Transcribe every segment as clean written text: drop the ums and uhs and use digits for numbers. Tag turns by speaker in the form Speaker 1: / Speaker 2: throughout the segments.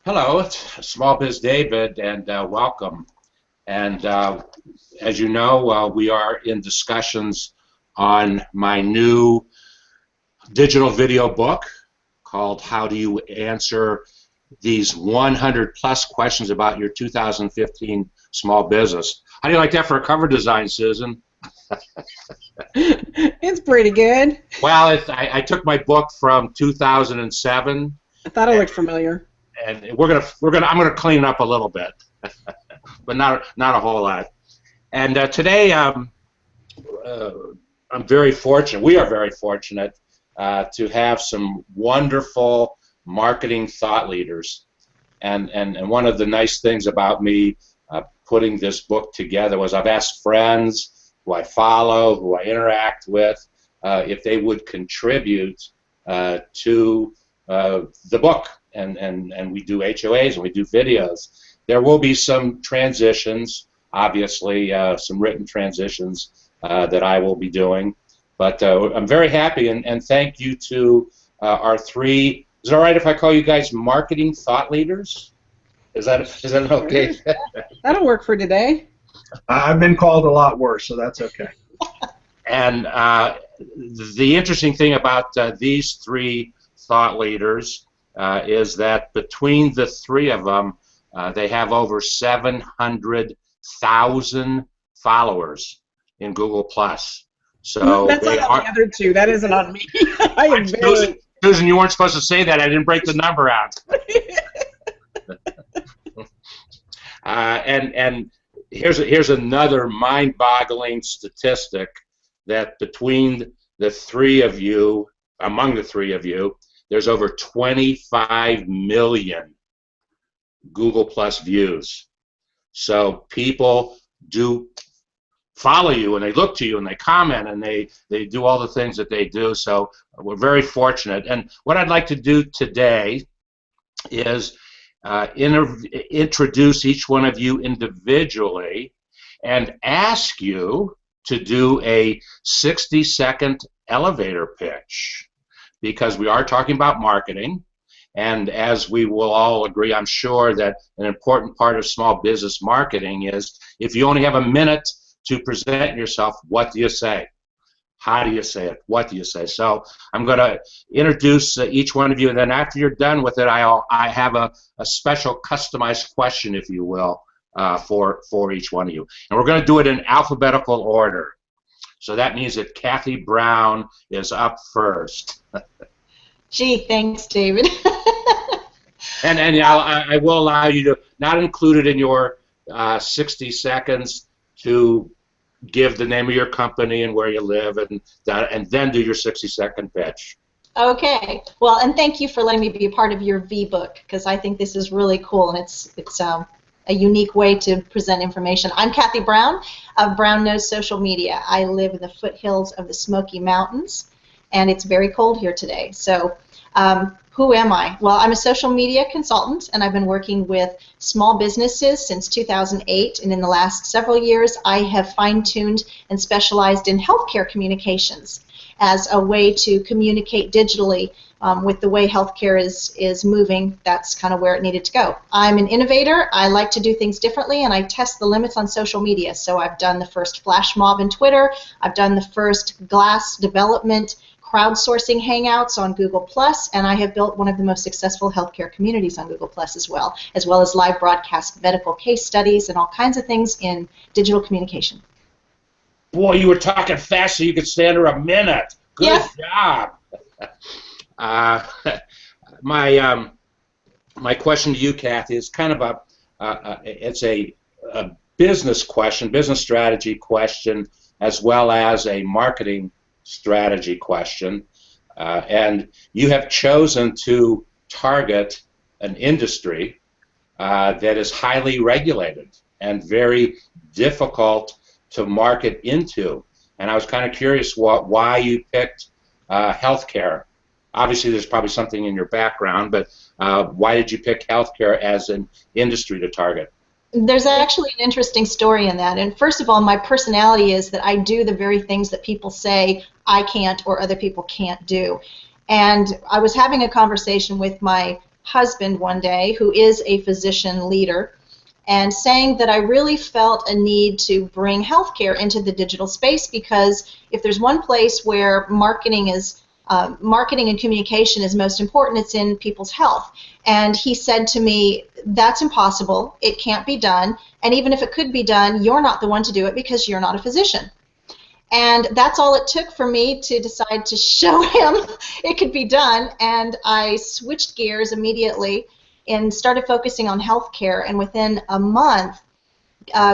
Speaker 1: Hello, it's SmallBizDavid, and welcome. And as you know, we are in discussions on my new digital video book called How Do You Answer These 100 Plus Questions About Your 2015 Small Business. How do you like that for a cover design, Susan?
Speaker 2: It's pretty good.
Speaker 1: Well, I took my book from 2007.
Speaker 2: I thought it looked familiar.
Speaker 1: And I'm gonna clean it up a little bit, but not a whole lot. And today, I'm very fortunate. We are very fortunate to have some wonderful marketing thought leaders. And one of the nice things about me putting this book together was I've asked friends who I follow, who I interact with, if they would contribute to the book. And we do HOAs and we do videos. There will be some transitions, obviously, some written transitions that I will be doing. But I'm very happy, and thank you to our three. Is it all right if I call you guys marketing thought leaders? Is that okay?
Speaker 2: Sure. That'll work for today.
Speaker 3: I've been called a lot worse, so that's okay.
Speaker 1: And the interesting thing about these three thought leaders is that between the three of them, they have over 700,000 followers in Google+. So
Speaker 2: that's not on the other two. That isn't on me. I am very...
Speaker 1: Susan, you weren't supposed to say that. I didn't break the number out. And here's another mind-boggling statistic that between the three of you, among the three of you, there's over 25 million Google Plus views. So people do follow you, and they look to you, and they comment, and they do all the things that they do. So we're very fortunate. And what I'd like to do today is introduce each one of you individually and ask you to do a 60-second elevator pitch, because we are talking about marketing, and as we will all agree, I'm sure that an important part of small business marketing is if you only have a minute to present yourself, what do you say? How do you say it? What do you say? So I'm going to introduce each one of you, and then after you're done with it, I have a special customized question, if you will, for each one of you. And we're going to do it in alphabetical order. So that means that Kathi Browne is up first.
Speaker 4: Gee, thanks, David.
Speaker 1: and I will allow you to not include it in your 60 seconds to give the name of your company and where you live, and then do your 60-second pitch.
Speaker 4: Okay. Well, and thank you for letting me be a part of your V-book, because I think this is really cool, and it's a unique way to present information. I'm Kathi Browne of Brown Nose Social Media. I live in the foothills of the Smoky Mountains, and it's very cold here today. So who am I? Well, I'm a social media consultant, and I've been working with small businesses since 2008, and in the last several years I have fine-tuned and specialized in healthcare communications as a way to communicate digitally with the way healthcare is moving. That's kind of where it needed to go. I'm an innovator. I like to do things differently, and I test the limits on social media. So I've done the first flash mob in Twitter. I've done the first glass development crowdsourcing hangouts on Google+, and I have built one of the most successful healthcare communities on Google+, as well as live broadcast medical case studies and all kinds of things in digital communication.
Speaker 1: Boy, you were talking fast so you could stay under a minute. Good job. My question to you, Kathi, is kind of it's a business question, business strategy question, as well as a marketing strategy question, and you have chosen to target an industry that is highly regulated and very difficult to market into. And I was kind of curious why you picked healthcare. Obviously, there's probably something in your background, but why did you pick healthcare as an industry to target?
Speaker 4: There's actually an interesting story in that. And first of all, my personality is that I do the very things that people say I can't or other people can't do. And I was having a conversation with my husband one day, who is a physician leader, and saying that I really felt a need to bring healthcare into the digital space, because if there's one place where marketing and communication is most important, it's in people's health. And he said to me, that's impossible, it can't be done, and even if it could be done, you're not the one to do it because you're not a physician. And that's all it took for me to decide to show him it could be done, and I switched gears immediately and started focusing on healthcare, and within a month,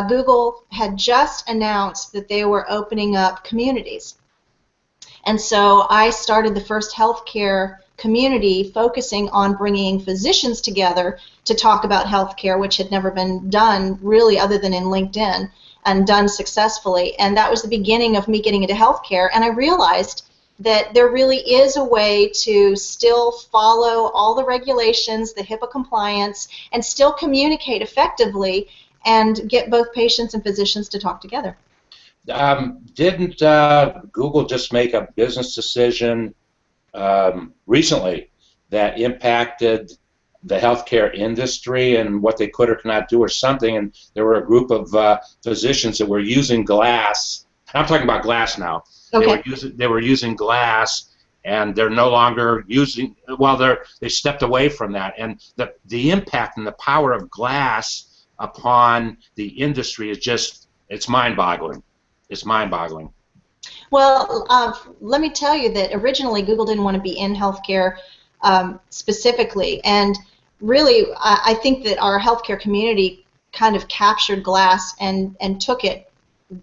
Speaker 4: Google had just announced that they were opening up communities. And so I started the first healthcare community focusing on bringing physicians together to talk about healthcare, which had never been done really other than in LinkedIn, and done successfully. And that was the beginning of me getting into healthcare, and I realized that there really is a way to still follow all the regulations, the HIPAA compliance, and still communicate effectively and get both patients and physicians to talk together.
Speaker 1: Didn't Google just make a business decision recently that impacted the healthcare industry and what they could or cannot do or something? And there were a group of physicians that were using glass. I'm talking about glass now.
Speaker 4: Okay.
Speaker 1: They were using glass, and they're no longer using. Well, they stepped away from that, and the impact and the power of glass upon the industry is just—it's mind-boggling. It's mind-boggling.
Speaker 4: Well, let me tell you that originally Google didn't want to be in healthcare specifically, and really I think that our healthcare community kind of captured glass and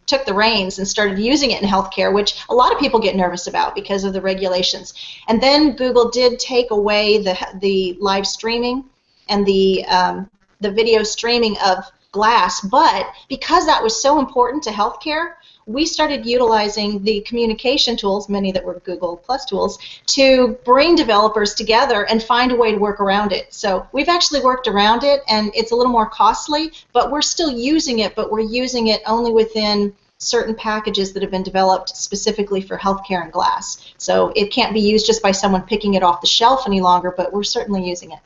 Speaker 4: took the reins and started using it in healthcare, which a lot of people get nervous about because of the regulations. And then Google did take away the live streaming and the video streaming of glass, but because that was so important to healthcare, we started utilizing the communication tools, many that were Google Plus tools, to bring developers together and find a way to work around it. So we've actually worked around it, and it's a little more costly, but we're still using it, but we're using it only within certain packages that have been developed specifically for healthcare and glass. So it can't be used just by someone picking it off the shelf any longer, but we're certainly using it.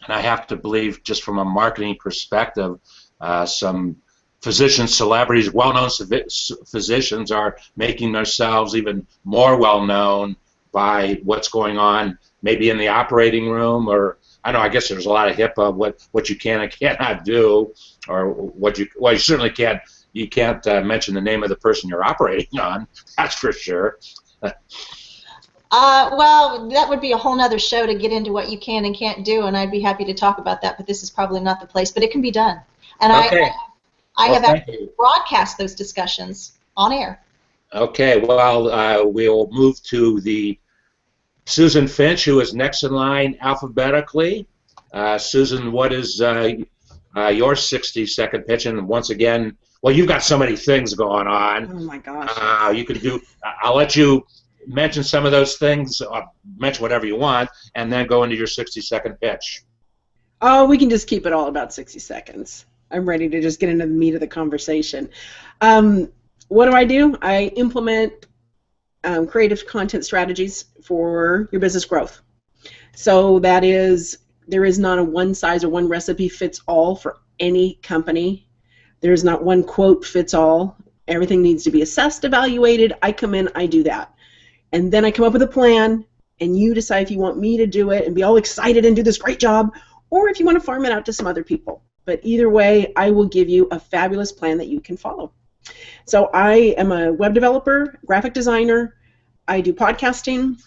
Speaker 1: And I have to believe, just from a marketing perspective, some physicians, celebrities, well-known physicians are making themselves even more well-known by what's going on maybe in the operating room, or I don't know, I guess there's a lot of HIPAA, what you can and cannot do, or what you certainly can't, you can't mention the name of the person you're operating on, that's for sure.
Speaker 4: Well, that would be a whole nother show to get into what you can and can't do, and I'd be happy to talk about that, but this is probably not the place, but it can be done. And
Speaker 1: okay.
Speaker 4: I have actually broadcast those discussions on air.
Speaker 1: Okay, well, we'll move to the Susan Finch, who is next in line alphabetically. Susan, what is your 60-second pitch? And once again, well, you've got so many things going on.
Speaker 2: Oh my gosh.
Speaker 1: You can do. I'll let you mention some of those things, mention whatever you want, and then go into your 60-second pitch.
Speaker 2: Oh, we can just keep it all about 60 seconds. I'm ready to just get into the meat of the conversation. What do? I implement creative content strategies for your business growth. So that is, there is not a one size or one recipe fits all for any company. There is not one quote fits all. Everything needs to be assessed, evaluated. I come in, I do that. And then I come up with a plan, and you decide if you want me to do it and be all excited and do this great job, or if you want to farm it out to some other people. But either way, I will give you a fabulous plan that you can follow. So I am a web developer, graphic designer. I do podcasting.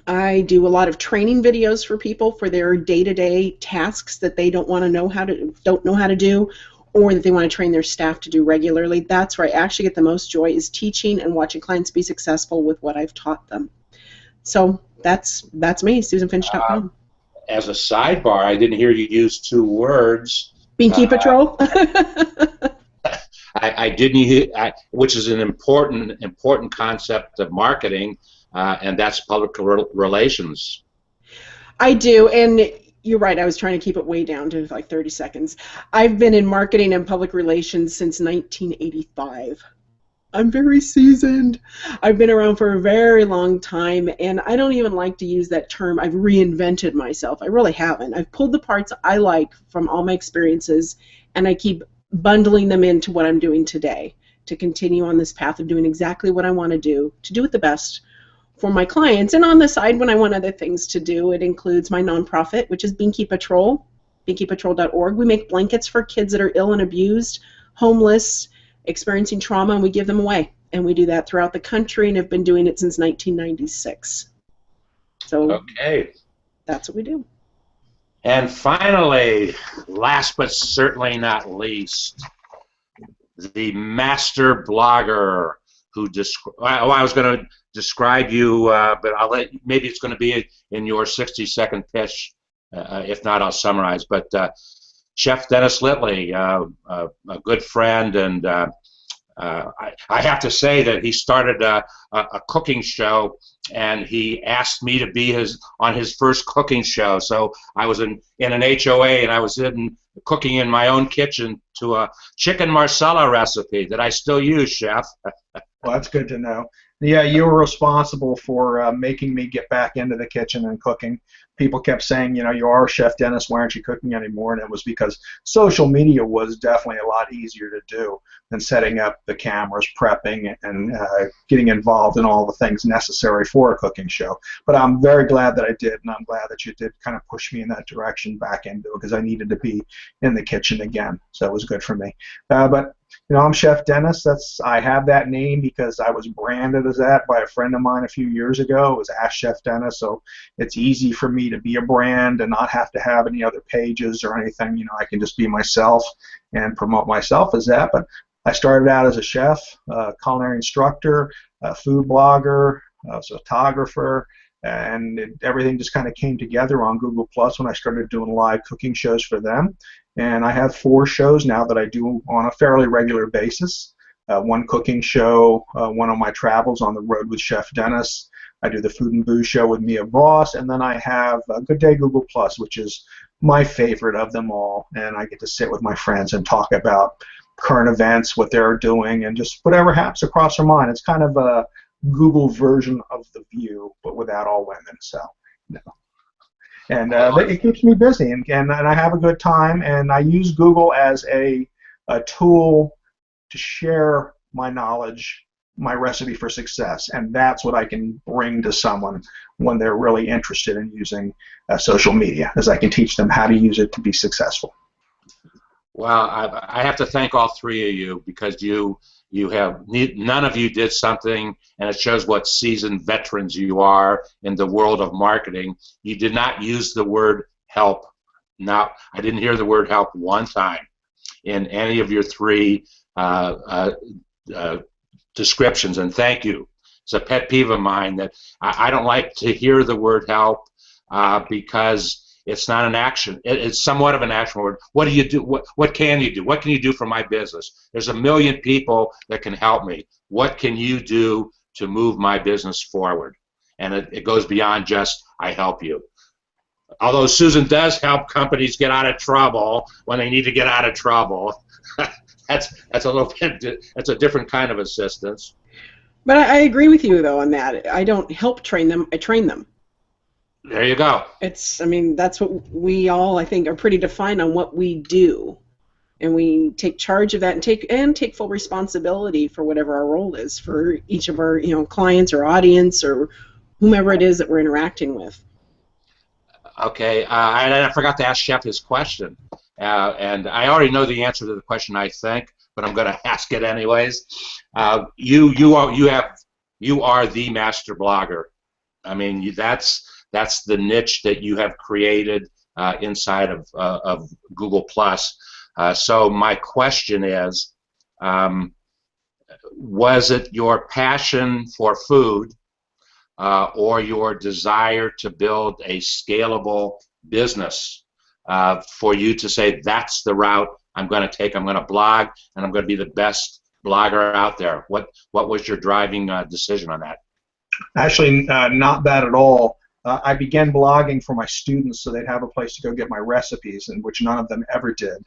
Speaker 2: I do a lot of training videos for people for their day-to-day tasks that they don't know how to do, or that they want to train their staff to do regularly. That's where I actually get the most joy, is teaching and watching clients be successful with what I've taught them. So that's me, SusanFinch.com.
Speaker 1: As a sidebar, I didn't hear you use two words.
Speaker 2: Binky Patrol.
Speaker 1: I didn't hear, which is an important concept of marketing, and that's public relations.
Speaker 2: I do, and you're right. I was trying to keep it way down to like 30 seconds. I've been in marketing and public relations since 1985. I'm very seasoned. I've been around for a very long time, and I don't even like to use that term. I've reinvented myself. I really haven't. I've pulled the parts I like from all my experiences, and I keep bundling them into what I'm doing today to continue on this path of doing exactly what I want to do it the best for my clients. And on the side, when I want other things to do, it includes my nonprofit, which is Beaky Patrol, beakypatrol.org. We make blankets for kids that are ill and abused, homeless, experiencing trauma, and we give them away. And we do that throughout the country and have been doing it since 1996. So
Speaker 1: Okay.
Speaker 2: That's what we do.
Speaker 1: And finally, last but certainly not least, the master blogger who I was going to describe you, but maybe it's going to be in your 60-second pitch. If not, I'll summarize. But Chef Dennis Littley, a good friend, and I have to say that he started a cooking show, and he asked me to be on his first cooking show. So I was in an HOA, and I was cooking in my own kitchen to a chicken marsala recipe that I still use, Chef.
Speaker 3: Well, that's good to know. Yeah, you were responsible for making me get back into the kitchen and cooking. People kept saying, you know, you are Chef Dennis, why aren't you cooking anymore? And it was because social media was definitely a lot easier to do than setting up the cameras, prepping, and getting involved in all the things necessary for a cooking show. But I'm very glad that I did, and I'm glad that you did kind of push me in that direction back into it, because I needed to be in the kitchen again. So it was good for me. But you know, I'm Chef Dennis. I have that name because I was branded as that by a friend of mine a few years ago. It was Ask Chef Dennis, so it's easy for me to be a brand and not have to have any other pages or anything. You know, I can just be myself and promote myself as that. But I started out as a chef, culinary instructor, a food blogger, a photographer, and everything just kind of came together on Google Plus when I started doing live cooking shows for them. And I have 4 shows now that I do on a fairly regular basis. One cooking show, one on my travels on the road with Chef Dennis. I do the Food and Booze show with Mia Voss, and then I have Good Day Google Plus, which is my favorite of them all. And I get to sit with my friends and talk about current events, what they're doing, and just whatever happens across their mind. It's kind of a Google version of The View, but without all women. So, you know. And it keeps me busy, and I have a good time, and I use Google as a tool to share my knowledge, my recipe for success, and that's what I can bring to someone when they're really interested in using social media, as I can teach them how to use it to be successful.
Speaker 1: Well, I have to thank all 3 of you, because none of you did something, and it shows what seasoned veterans you are in the world of marketing. You did not use the word help. Now, I didn't hear the word help one time in any of your 3 descriptions, and thank you. It's a pet peeve of mine that I don't like to hear the word help because it's not an action. It's somewhat of an action word. What do you do? What can you do? What can you do for my business? There's a million people that can help me. What can you do to move my business forward? And it goes beyond just I help you. Although Susan does help companies get out of trouble when they need to get out of trouble. that's a little bit. That's a different kind of assistance.
Speaker 2: But I agree with you though on that. I don't help train them. I train them.
Speaker 1: There you go.
Speaker 2: I mean, that's what we all, I think, are pretty defined on what we do, and we take charge of that and take full responsibility for whatever our role is for each of our, clients or audience or whomever it is that we're interacting with.
Speaker 1: Okay, I forgot to ask Chef his question, and I already know the answer to the question, I think, but I'm going to ask it anyways. You are the master blogger. I mean, that's the niche that you have created inside of Google Plus. So my question is, was it your passion for food or your desire to build a scalable business for you to say that's the route I'm going to take? I'm going to blog, and I'm going to be the best blogger out there. What was your driving decision on that?
Speaker 3: Actually, not that at all. I began blogging for my students so they'd have a place to go get my recipes, and which none of them ever did.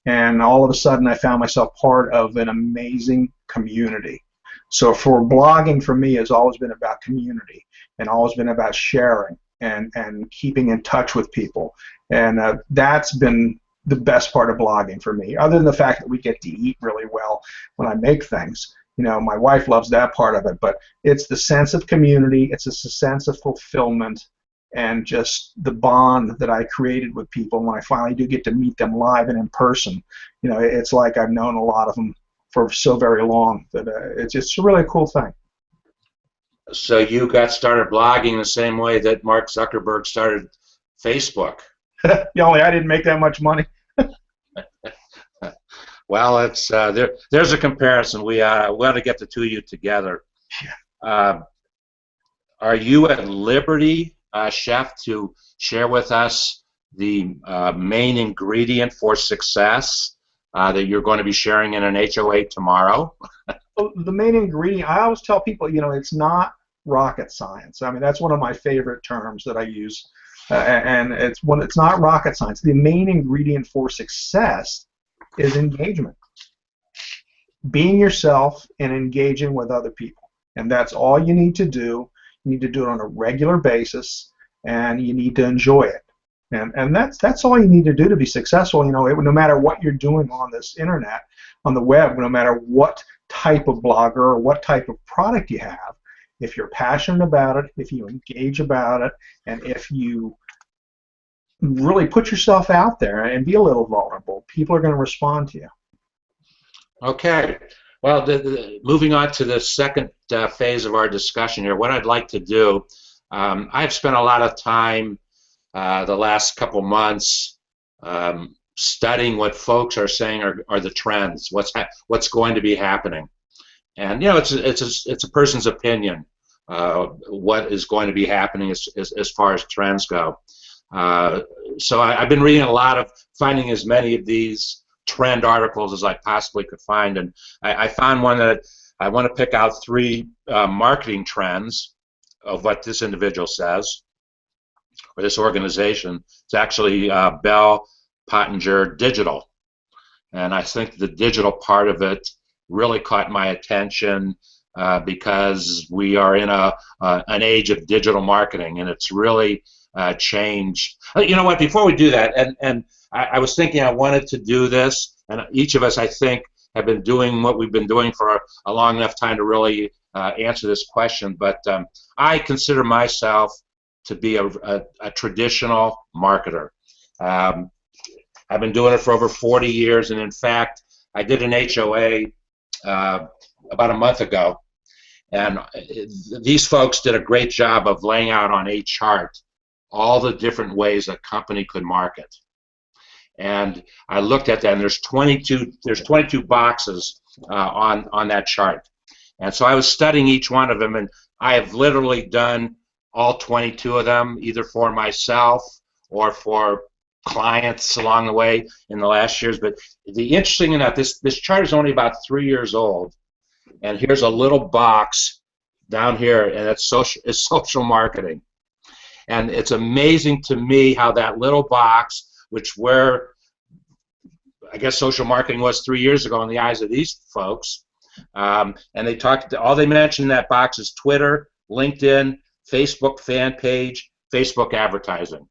Speaker 3: And all of a sudden, I found myself part of an amazing community So for blogging, for me, has always been about community and always been about sharing and keeping in touch with people. And that's been the best part of blogging for me, other than the fact that we get to eat really well when I make things. You know, my wife loves that part of it, but it's the sense of community, it's a sense of fulfillment, and just the bond that I created with people when I finally do get to meet them live and in person. You know, it's like I've known a lot of them for so very long that it's just a really cool thing.
Speaker 1: So you got started blogging the same way that Mark Zuckerberg started Facebook.
Speaker 3: Only I didn't make that much money.
Speaker 1: Well, it's there's a comparison. We ought to get the two of you together. Are you at liberty, Chef, to share with us the main ingredient for success that you're going to be sharing in an HOA tomorrow?
Speaker 3: Well, the main ingredient, I always tell people, you know, it's not rocket science. I mean, that's one of my favorite terms that I use, and it's not rocket science. The main ingredient for success is engagement. Being yourself and engaging with other people. And that's all you need to do. You need to do it on a regular basis, and you need to enjoy it. And that's all you need to do to be successful. You know, no matter what you're doing on this internet, on the web, no matter what type of blogger or what type of product you have, if you're passionate about it, if you engage about it, and if you really put yourself out there and be a little vulnerable, people are going to respond to you.
Speaker 1: Okay. Well, moving on to the second phase of our discussion here, what I'd like to do, I've spent a lot of time the last couple months studying what folks are saying are the trends, what's going to be happening. And, you know, it's a person's opinion what is going to be happening as far as trends go. So I've been reading a lot of, finding as many of these trend articles as I possibly could find, and I found one that I want to pick out 3 marketing trends of what this individual says, or this organization. It's actually Bell Pottinger Digital, and I think the digital part of it really caught my attention because we are in an age of digital marketing, and it's really changed. You know what, before we do that, and I was thinking I wanted to do this, and each of us, I think, have been doing what we've been doing for a long enough time to really answer this question, but I consider myself to be a traditional marketer. I've been doing it for over 40 years, and in fact, I did an HOA about a month ago, and these folks did a great job of laying out on a chart all the different ways a company could market. And I looked at that, and there's 22 boxes on that chart. And so I was studying each one of them, and I have literally done all 22 of them, either for myself or for clients along the way in the last years. But the interesting enough, this chart is only about 3 years old, and here's a little box down here, and it's social marketing. And it's amazing to me how that little box, which where I guess social marketing was 3 years ago in the eyes of these folks, and they talked. All they mentioned in that box is Twitter, LinkedIn, Facebook fan page, Facebook advertising.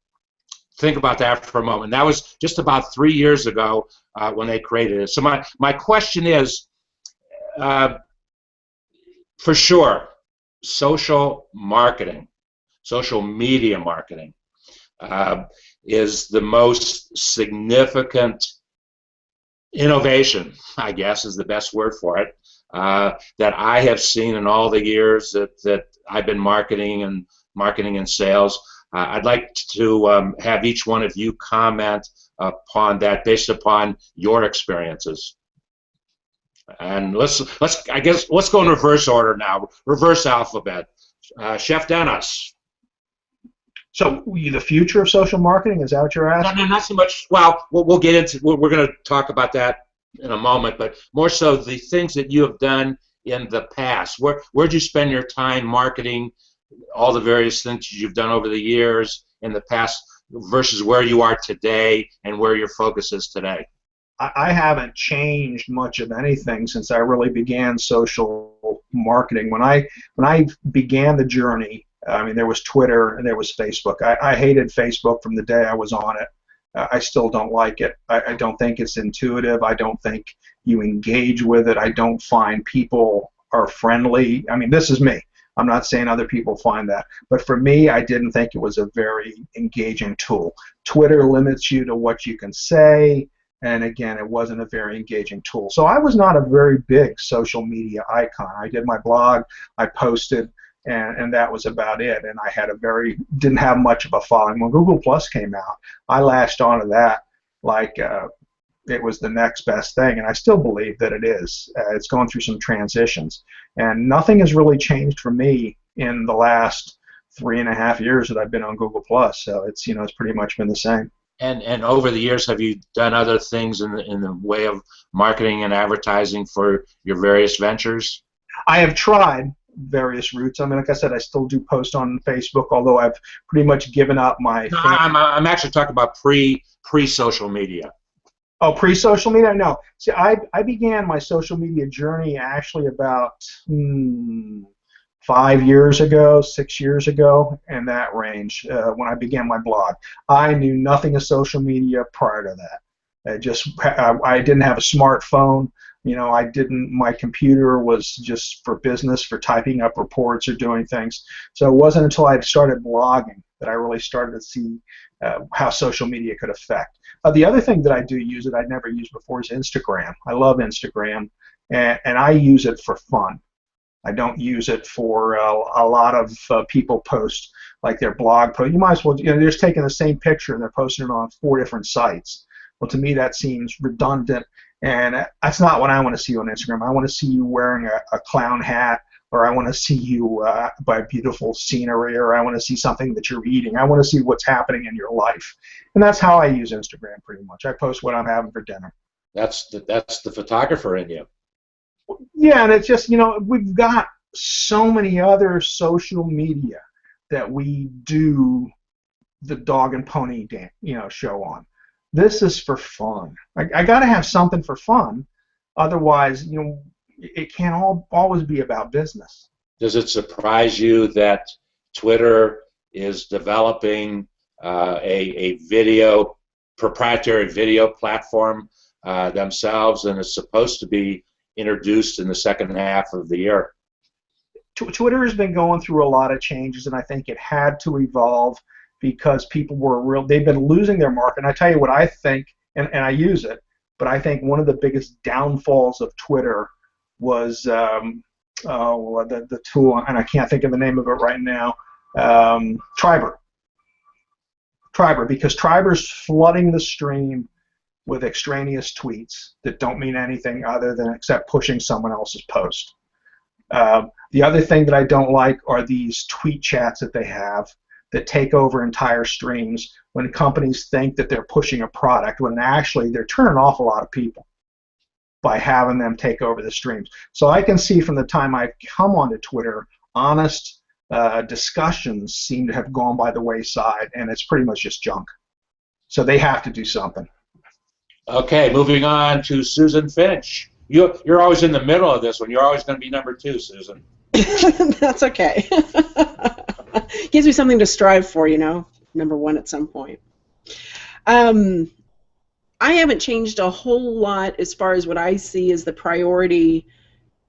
Speaker 1: Think about that for a moment. That was just about 3 years ago when they created it. So my question is, for sure, social marketing, social media marketing is the most significant innovation, I guess is the best word for it, that I have seen in all the years that I've been marketing and sales. I'd like to have each one of you comment upon that based upon your experiences. And let's go in reverse order now, reverse alphabet. Chef Dennis.
Speaker 3: So the future of social marketing, is that what you're asking?
Speaker 1: No, not so much. Well, we'll get into. We're going to talk about that in a moment, but more so the things that you have done in the past. Where'd you spend your time marketing all the various things you've done over the years in the past versus where you are today and where your focus is today?
Speaker 3: I haven't changed much of anything since I really began social marketing. When I began the journey, I mean, there was Twitter and there was Facebook. I hated Facebook from the day I was on it. I still don't like it. I don't think it's intuitive. I don't think you engage with it. I don't find people are friendly. I mean, this is me. I'm not saying other people find that. But for me, I didn't think it was a very engaging tool. Twitter limits you to what you can say. And again, it wasn't a very engaging tool. So I was not a very big social media icon. I did my blog, I posted, and that was about it. And I had didn't have much of a following. When Google Plus came out, I latched onto that like it was the next best thing, and I still believe that it is. It's going through some transitions, and nothing has really changed for me in the last 3.5 years that I've been on Google Plus. So it's it's pretty much been the same.
Speaker 1: And over the years, have you done other things in the way of marketing and advertising for your various ventures?
Speaker 3: I have tried various routes. I mean, like I said, I still do post on Facebook, although I've pretty much given up my.
Speaker 1: No, I'm actually talking about pre-social media.
Speaker 3: Oh, pre-social media? No. See, I began my social media journey actually about 5 years ago, 6 years ago, in that range, when I began my blog. I knew nothing of social media prior to that. I didn't have a smartphone. My computer was just for business, for typing up reports or doing things. So it wasn't until I started blogging that I really started to see how social media could affect. The other thing that I do use that I'd never used before is Instagram. I love Instagram, and I use it for fun. I don't use it for a lot of people post like their blog post. You might as well, they're just taking the same picture and they're posting it on 4 different sites. Well, to me that seems redundant, and that's not what I want to see on Instagram. I want to see you wearing a clown hat, or I want to see you by beautiful scenery, or I want to see something that you're eating. I want to see what's happening in your life, and that's how I use Instagram pretty much. I post what I'm having for dinner.
Speaker 1: That's the photographer in you.
Speaker 3: Yeah, and it's just, we've got so many other social media that we do the dog and pony show on. This is for fun. I got to have something for fun, otherwise, it can't always be about business.
Speaker 1: Does it surprise you that Twitter is developing a proprietary video platform themselves, and is supposed to be introduced in the second half of the year?
Speaker 3: Twitter has been going through a lot of changes, and I think it had to evolve because people they've been losing their market. And I tell you what I think, and I use it, but I think one of the biggest downfalls of Twitter was the tool, and I can't think of the name of it right now, Triber, because Triber's flooding the stream with extraneous tweets that don't mean anything other than except pushing someone else's post. The other thing that I don't like are these tweet chats that they have that take over entire streams when companies think that they're pushing a product, when actually they're turning off a lot of people by having them take over the streams. So I can see from the time I've come onto Twitter, honest discussions seem to have gone by the wayside, and it's pretty much just junk. So they have to do something.
Speaker 1: Okay, moving on to Susan Finch. You're always in the middle of this one. You're always going to be number 2, Susan.
Speaker 2: That's okay. Gives me something to strive for, number 1 at some point. I haven't changed a whole lot as far as what I see as the priority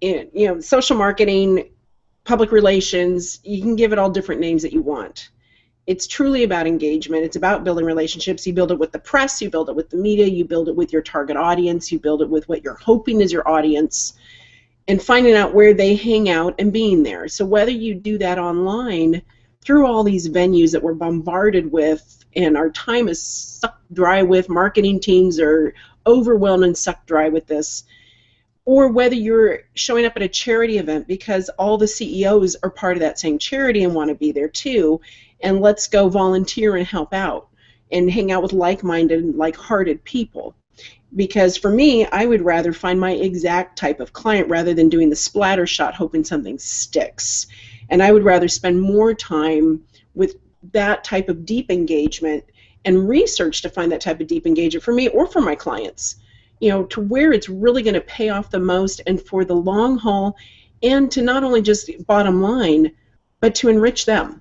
Speaker 2: in, social marketing, public relations. You can give it all different names that you want. It's truly about engagement. It's about building relationships. You build it with the press, you build it with the media, you build it with your target audience, you build it with what you're hoping is your audience, and finding out where they hang out and being there. So whether you do that online through all these venues that we're bombarded with and our time is sucked dry with, marketing teams are overwhelmed and sucked dry with this, or whether you're showing up at a charity event because all the CEOs are part of that same charity and want to be there too, and let's go volunteer and help out and hang out with like-minded, like-hearted people. Because for me, I would rather find my exact type of client rather than doing the splatter shot hoping something sticks. And I would rather spend more time with that type of deep engagement and research to find that type of deep engagement for me or for my clients. to where it's really going to pay off the most and for the long haul, and to not only just bottom line, but to enrich them.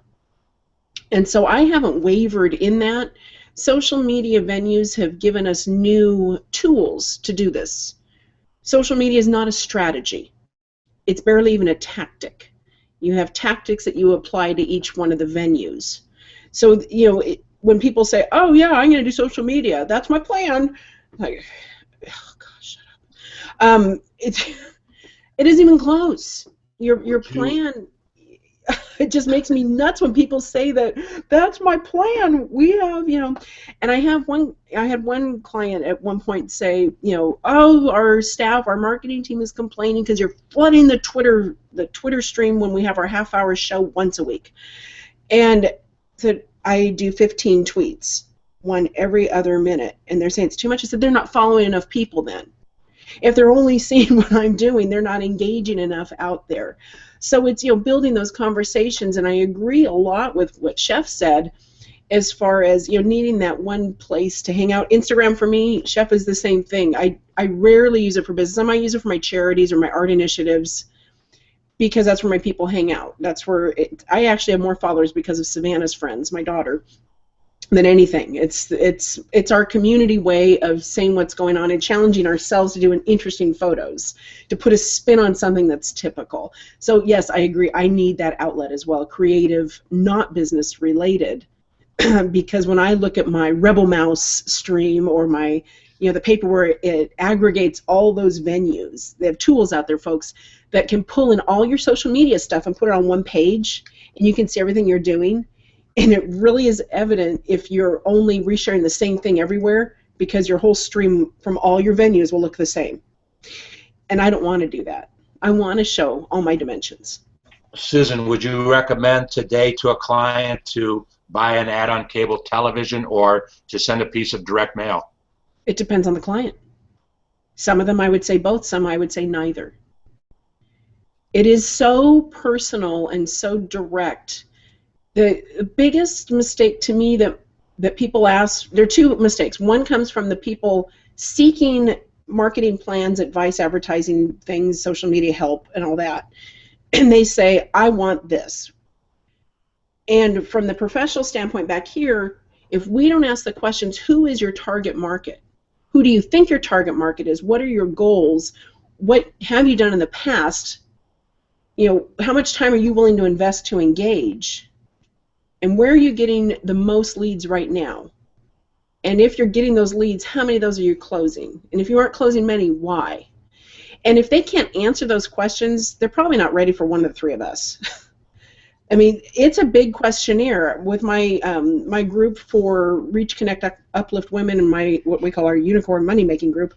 Speaker 2: And so I haven't wavered in that. Social media venues have given us new tools to do this. Social media is not a strategy. It's barely even a tactic. You have tactics that you apply to each one of the venues. So, when people say, oh, yeah, I'm going to do social media, that's my plan, like, oh, gosh, shut up. It isn't even close. Your plan, it just makes me nuts when people say that's my plan. We have, and I had one client at one point say, oh, our staff, our marketing team is complaining because you're flooding the Twitter stream when we have our half-hour show once a week. And so I do 15 tweets, one every other minute, and they're saying it's too much. I said they're not following enough people then. If they're only seeing what I'm doing, they're not engaging enough out there. So it's building those conversations, and I agree a lot with what Chef said as far as needing that one place to hang out. Instagram for me, Chef, is the same thing. I rarely use it for business. I might use it for my charities or my art initiatives because that's where my people hang out. That's where I actually have more followers because of Savannah's friends, my daughter, than anything. It's our community way of saying what's going on and challenging ourselves to do interesting photos, to put a spin on something that's typical. So yes, I agree. I need that outlet as well, creative, not business related, because when I look at my Rebel Mouse stream or my, the paper where it aggregates all those venues, they have tools out there, folks, that can pull in all your social media stuff and put it on one page, and you can see everything you're doing. And it really is evident if you're only resharing the same thing everywhere, because your whole stream from all your venues will look the same. And I don't want to do that. I want to show all my dimensions.
Speaker 1: Susan, would you recommend today to a client to buy an ad on cable television or to send a piece of direct mail?
Speaker 2: It depends on the client. Some of them I would say both, some I would say neither. It is so personal and so direct. The biggest mistake to me that people ask, there are two mistakes. One comes from the people seeking marketing plans, advice, advertising things, social media help, and all that. And they say, I want this. And from the professional standpoint back here, if we don't ask the questions, who is your target market? Who do you think your target market is? What are your goals? What have you done in the past? How much time are you willing to invest to engage? And where are you getting the most leads right now? And if you're getting those leads, how many of those are you closing? And if you aren't closing many, why? And if they can't answer those questions, they're probably not ready for one of the three of us. I mean, it's a big questionnaire. With my my group for Reach, Connect, Uplift Women, and what we call our Unicorn Money Making group,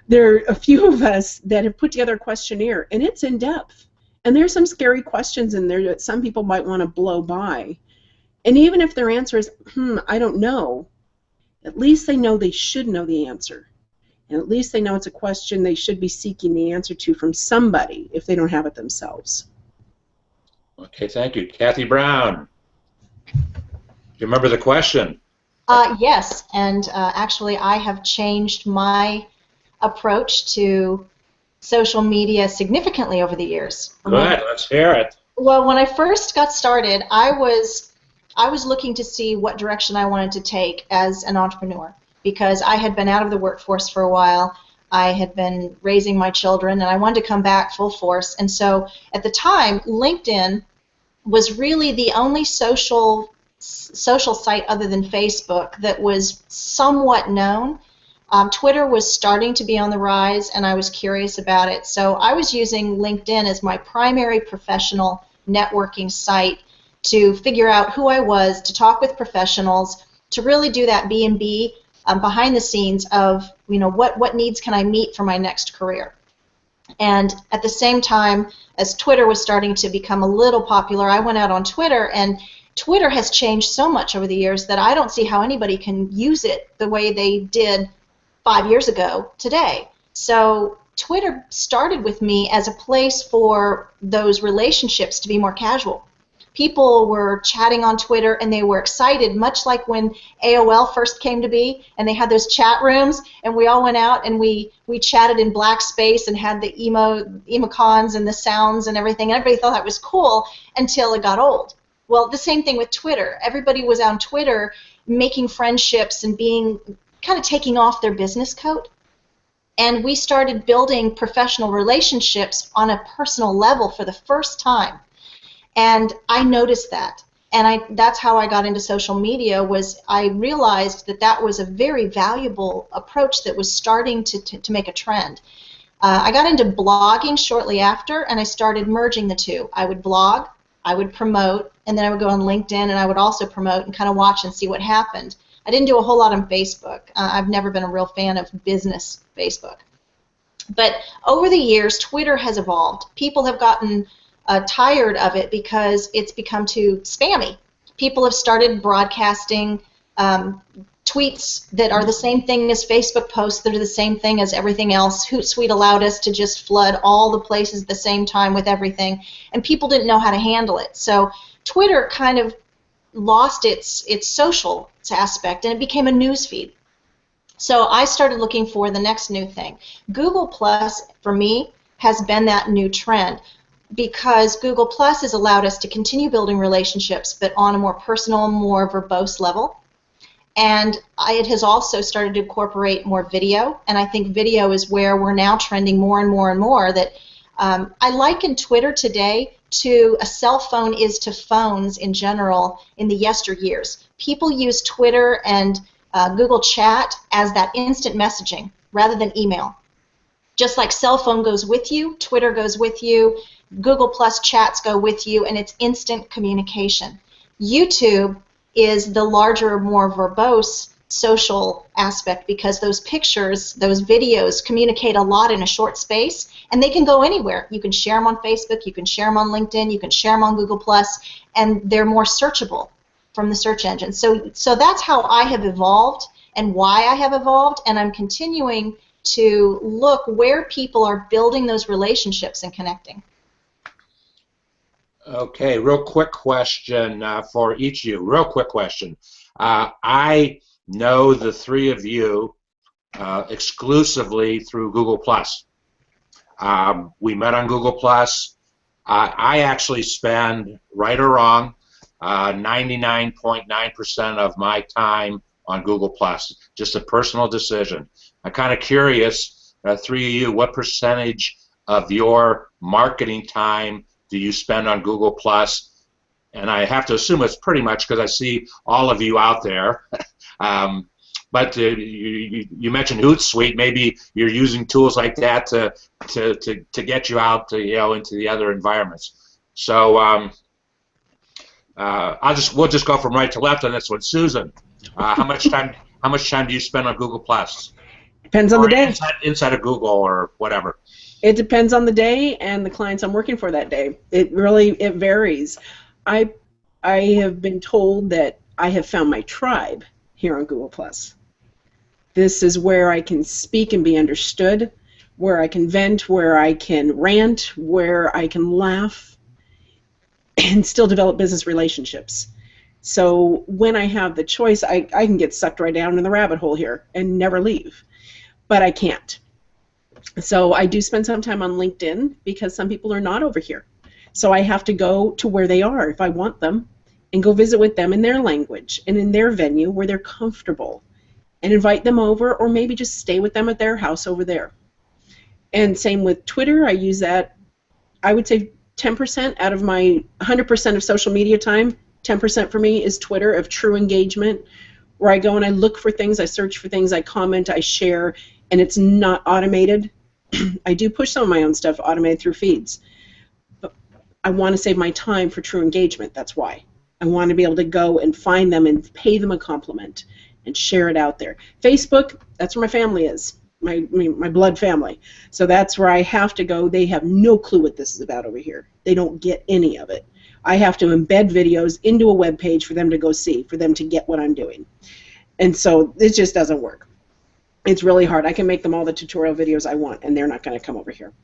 Speaker 2: there are a few of us that have put together a questionnaire, and it's in depth. And there's some scary questions in there that some people might want to blow by. And even if their answer is, I don't know, at least they know they should know the answer. And at least they know it's a question they should be seeking the answer to from somebody if they don't have it themselves.
Speaker 1: Okay, thank you. Kathi Browne, do you remember the question?
Speaker 4: Yes, and actually I have changed my approach to social media significantly over the years.
Speaker 1: Good, let's hear it.
Speaker 4: Well, when I first got started, I was looking to see what direction I wanted to take as an entrepreneur, because I had been out of the workforce for a while. I had been raising my children, and I wanted to come back full force. And so at the time, LinkedIn was really the only social site other than Facebook that was somewhat known. Twitter was starting to be on the rise, and I was curious about it. So I was using LinkedIn as my primary professional networking site to figure out who I was, to talk with professionals, to really do that B&B behind the scenes of, what needs can I meet for my next career. And at the same time, as Twitter was starting to become a little popular, I went out on Twitter, and Twitter has changed so much over the years that I don't see how anybody can use it the way they did 5 years ago today. So Twitter started with me as a place for those relationships to be more casual. People were chatting on Twitter, and they were excited, much like when AOL first came to be, and they had those chat rooms, and we all went out and we chatted in black space and had the emojis and the sounds and everything. Everybody thought that was cool until it got old. Well, the same thing with Twitter. Everybody was on Twitter making friendships and being kind of taking off their business coat. And we started building professional relationships on a personal level for the first time. And I noticed that. And that's how I got into social media, was I realized that that was a very valuable approach that was starting to make a trend. I got into blogging shortly after, and I started merging the two. I would blog, I would promote, and then I would go on LinkedIn and I would also promote and kind of watch and see what happened. I didn't do a whole lot on Facebook. I've never been a real fan of business Facebook. But over the years, Twitter has evolved. People have gotten tired of it because it's become too spammy. People have started broadcasting tweets that are the same thing as Facebook posts, that are the same thing as everything else. Hootsuite allowed us to just flood all the places at the same time with everything, and people didn't know how to handle it. So Twitter kind of lost its social aspect, and it became a news feed. So I started looking for the next new thing. Google Plus, for me, has been that new trend, because Google Plus has allowed us to continue building relationships, but on a more personal, more verbose level. And it has also started to incorporate more video, and I think video is where we're now trending more and more and more. That I liken Twitter today to a cell phone is to phones in general in the yesteryears. People use Twitter and Google Chat as that instant messaging rather than email. Just like cell phone goes with you, Twitter goes with you, Google Plus chats go with you, and it's instant communication. YouTube is the larger, more verbose social aspect, because those pictures, those videos communicate a lot in a short space, and they can go anywhere. You can share them on Facebook, you can share them on LinkedIn, you can share them on Google Plus, and they're more searchable from the search engine. So that's how I have evolved and why I have evolved, and I'm continuing to look where people are building those relationships and connecting.
Speaker 1: Okay, real quick question for each of you. Real quick question. I know the three of you exclusively through Google+. We met on Google+. I actually spend, right or wrong, 99.9% of my time on Google+. Just a personal decision. I'm kind of curious, three of you, what percentage of your marketing time do you spend on Google+? And I have to assume it's pretty much, because I see all of you out there. But you mentioned Hootsuite. Maybe you're using tools like that to get you out to, into the other environments. So we'll just go from right to left on this one. Susan, how much time do you spend on Google+?
Speaker 2: Depends on the day.
Speaker 1: Inside of Google or whatever.
Speaker 2: It depends on the day and the clients I'm working for that day. It varies. I have been told that I have found my tribe here on Google+. This is where I can speak and be understood, where I can vent, where I can rant, where I can laugh, and still develop business relationships. So when I have the choice, I can get sucked right down in the rabbit hole here and never leave. But I can't. So I do spend some time on LinkedIn, because some people are not over here. So I have to go to where they are if I want them, and go visit with them in their language and in their venue where they're comfortable, and invite them over, or maybe just stay with them at their house over there. And same with Twitter. I use that, I would say 10% out of my 100% of social media time, 10% for me is Twitter, of true engagement, where I go and I look for things, I search for things, I comment, I share, and it's not automated. I do push some of my own stuff automated through feeds. But I want to save my time for true engagement. That's why. I want to be able to go and find them and pay them a compliment and share it out there. Facebook, that's where my family is, my blood family. So that's where I have to go. They have no clue what this is about over here. They don't get any of it. I have to embed videos into a web page for them to go see, for them to get what I'm doing. And so it just doesn't work. It's really hard. I can make them all the tutorial videos I want, and they're not going to come over here.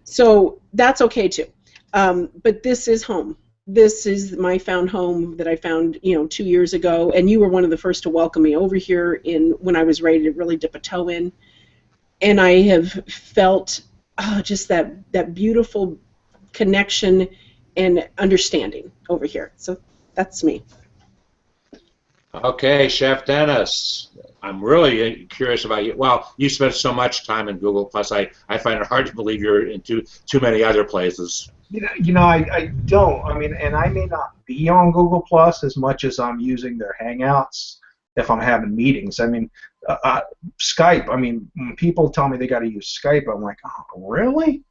Speaker 2: So that's okay too. But this is home. this is my found home that I found, 2 years ago, and you were one of the first to welcome me over here when I was ready to really dip a toe in. And I have felt just that beautiful connection and understanding over here. So that's me.
Speaker 1: Okay, Chef Dennis, I'm really curious about you. Well, you spent so much time in Google Plus. I find it hard to believe you're in too many other places.
Speaker 3: I don't. I mean, and I may not be on Google Plus as much as I'm using their Hangouts if I'm having meetings. I mean, Skype. I mean, when people tell me they got to use Skype, I'm like, oh, really?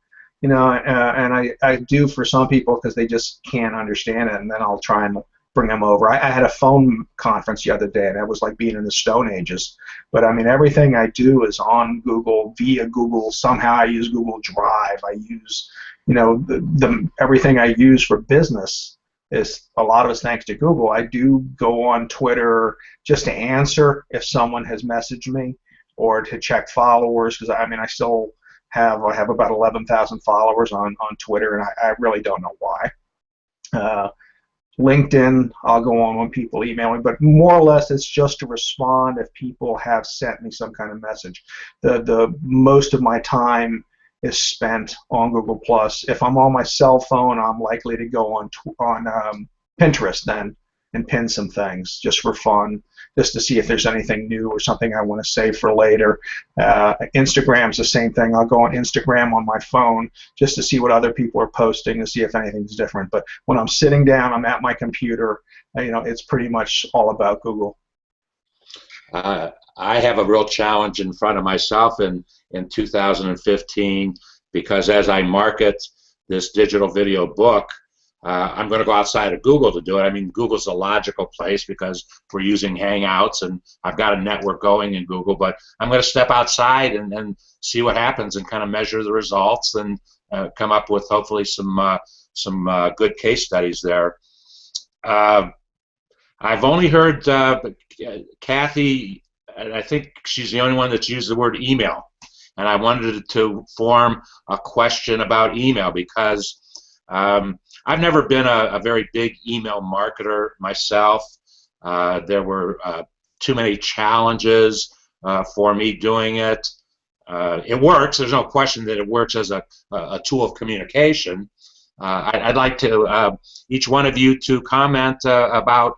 Speaker 3: And I do for some people because they just can't understand it, and then I'll try and bring them over. I had a phone conference the other day, and it was like being in the Stone Ages. But I mean, everything I do is on Google, via Google. Somehow I use Google Drive. I use, everything I use for business is a lot of it's thanks to Google. I do go on Twitter just to answer if someone has messaged me, or to check followers, because I mean, I have about 11,000 followers on Twitter, and I really don't know why. LinkedIn, I'll go on when people email me, but more or less it's just to respond if people have sent me some kind of message. The most of my time is spent on Google Plus. If I'm on my cell phone, I'm likely to go on Pinterest then and pin some things just for fun, just to see if there's anything new or something I want to save for later. Instagram's the same thing. I'll go on Instagram on my phone just to see what other people are posting and see if anything's different. But when I'm sitting down, I'm at my computer, it's pretty much all about Google.
Speaker 1: I have a real challenge in front of myself in 2015, because as I market this digital video book, I'm going to go outside of Google to do it. I mean, Google's a logical place because we're using Hangouts, and I've got a network going in Google, but I'm going to step outside and see what happens and kind of measure the results and come up with hopefully some good case studies there. I've only heard Kathi, and I think she's the only one that's used the word email, and I wanted to form a question about email because I've never been a very big email marketer myself. There were too many challenges for me doing it. It works. There's no question that it works as a tool of communication. I'd like to each one of you to comment about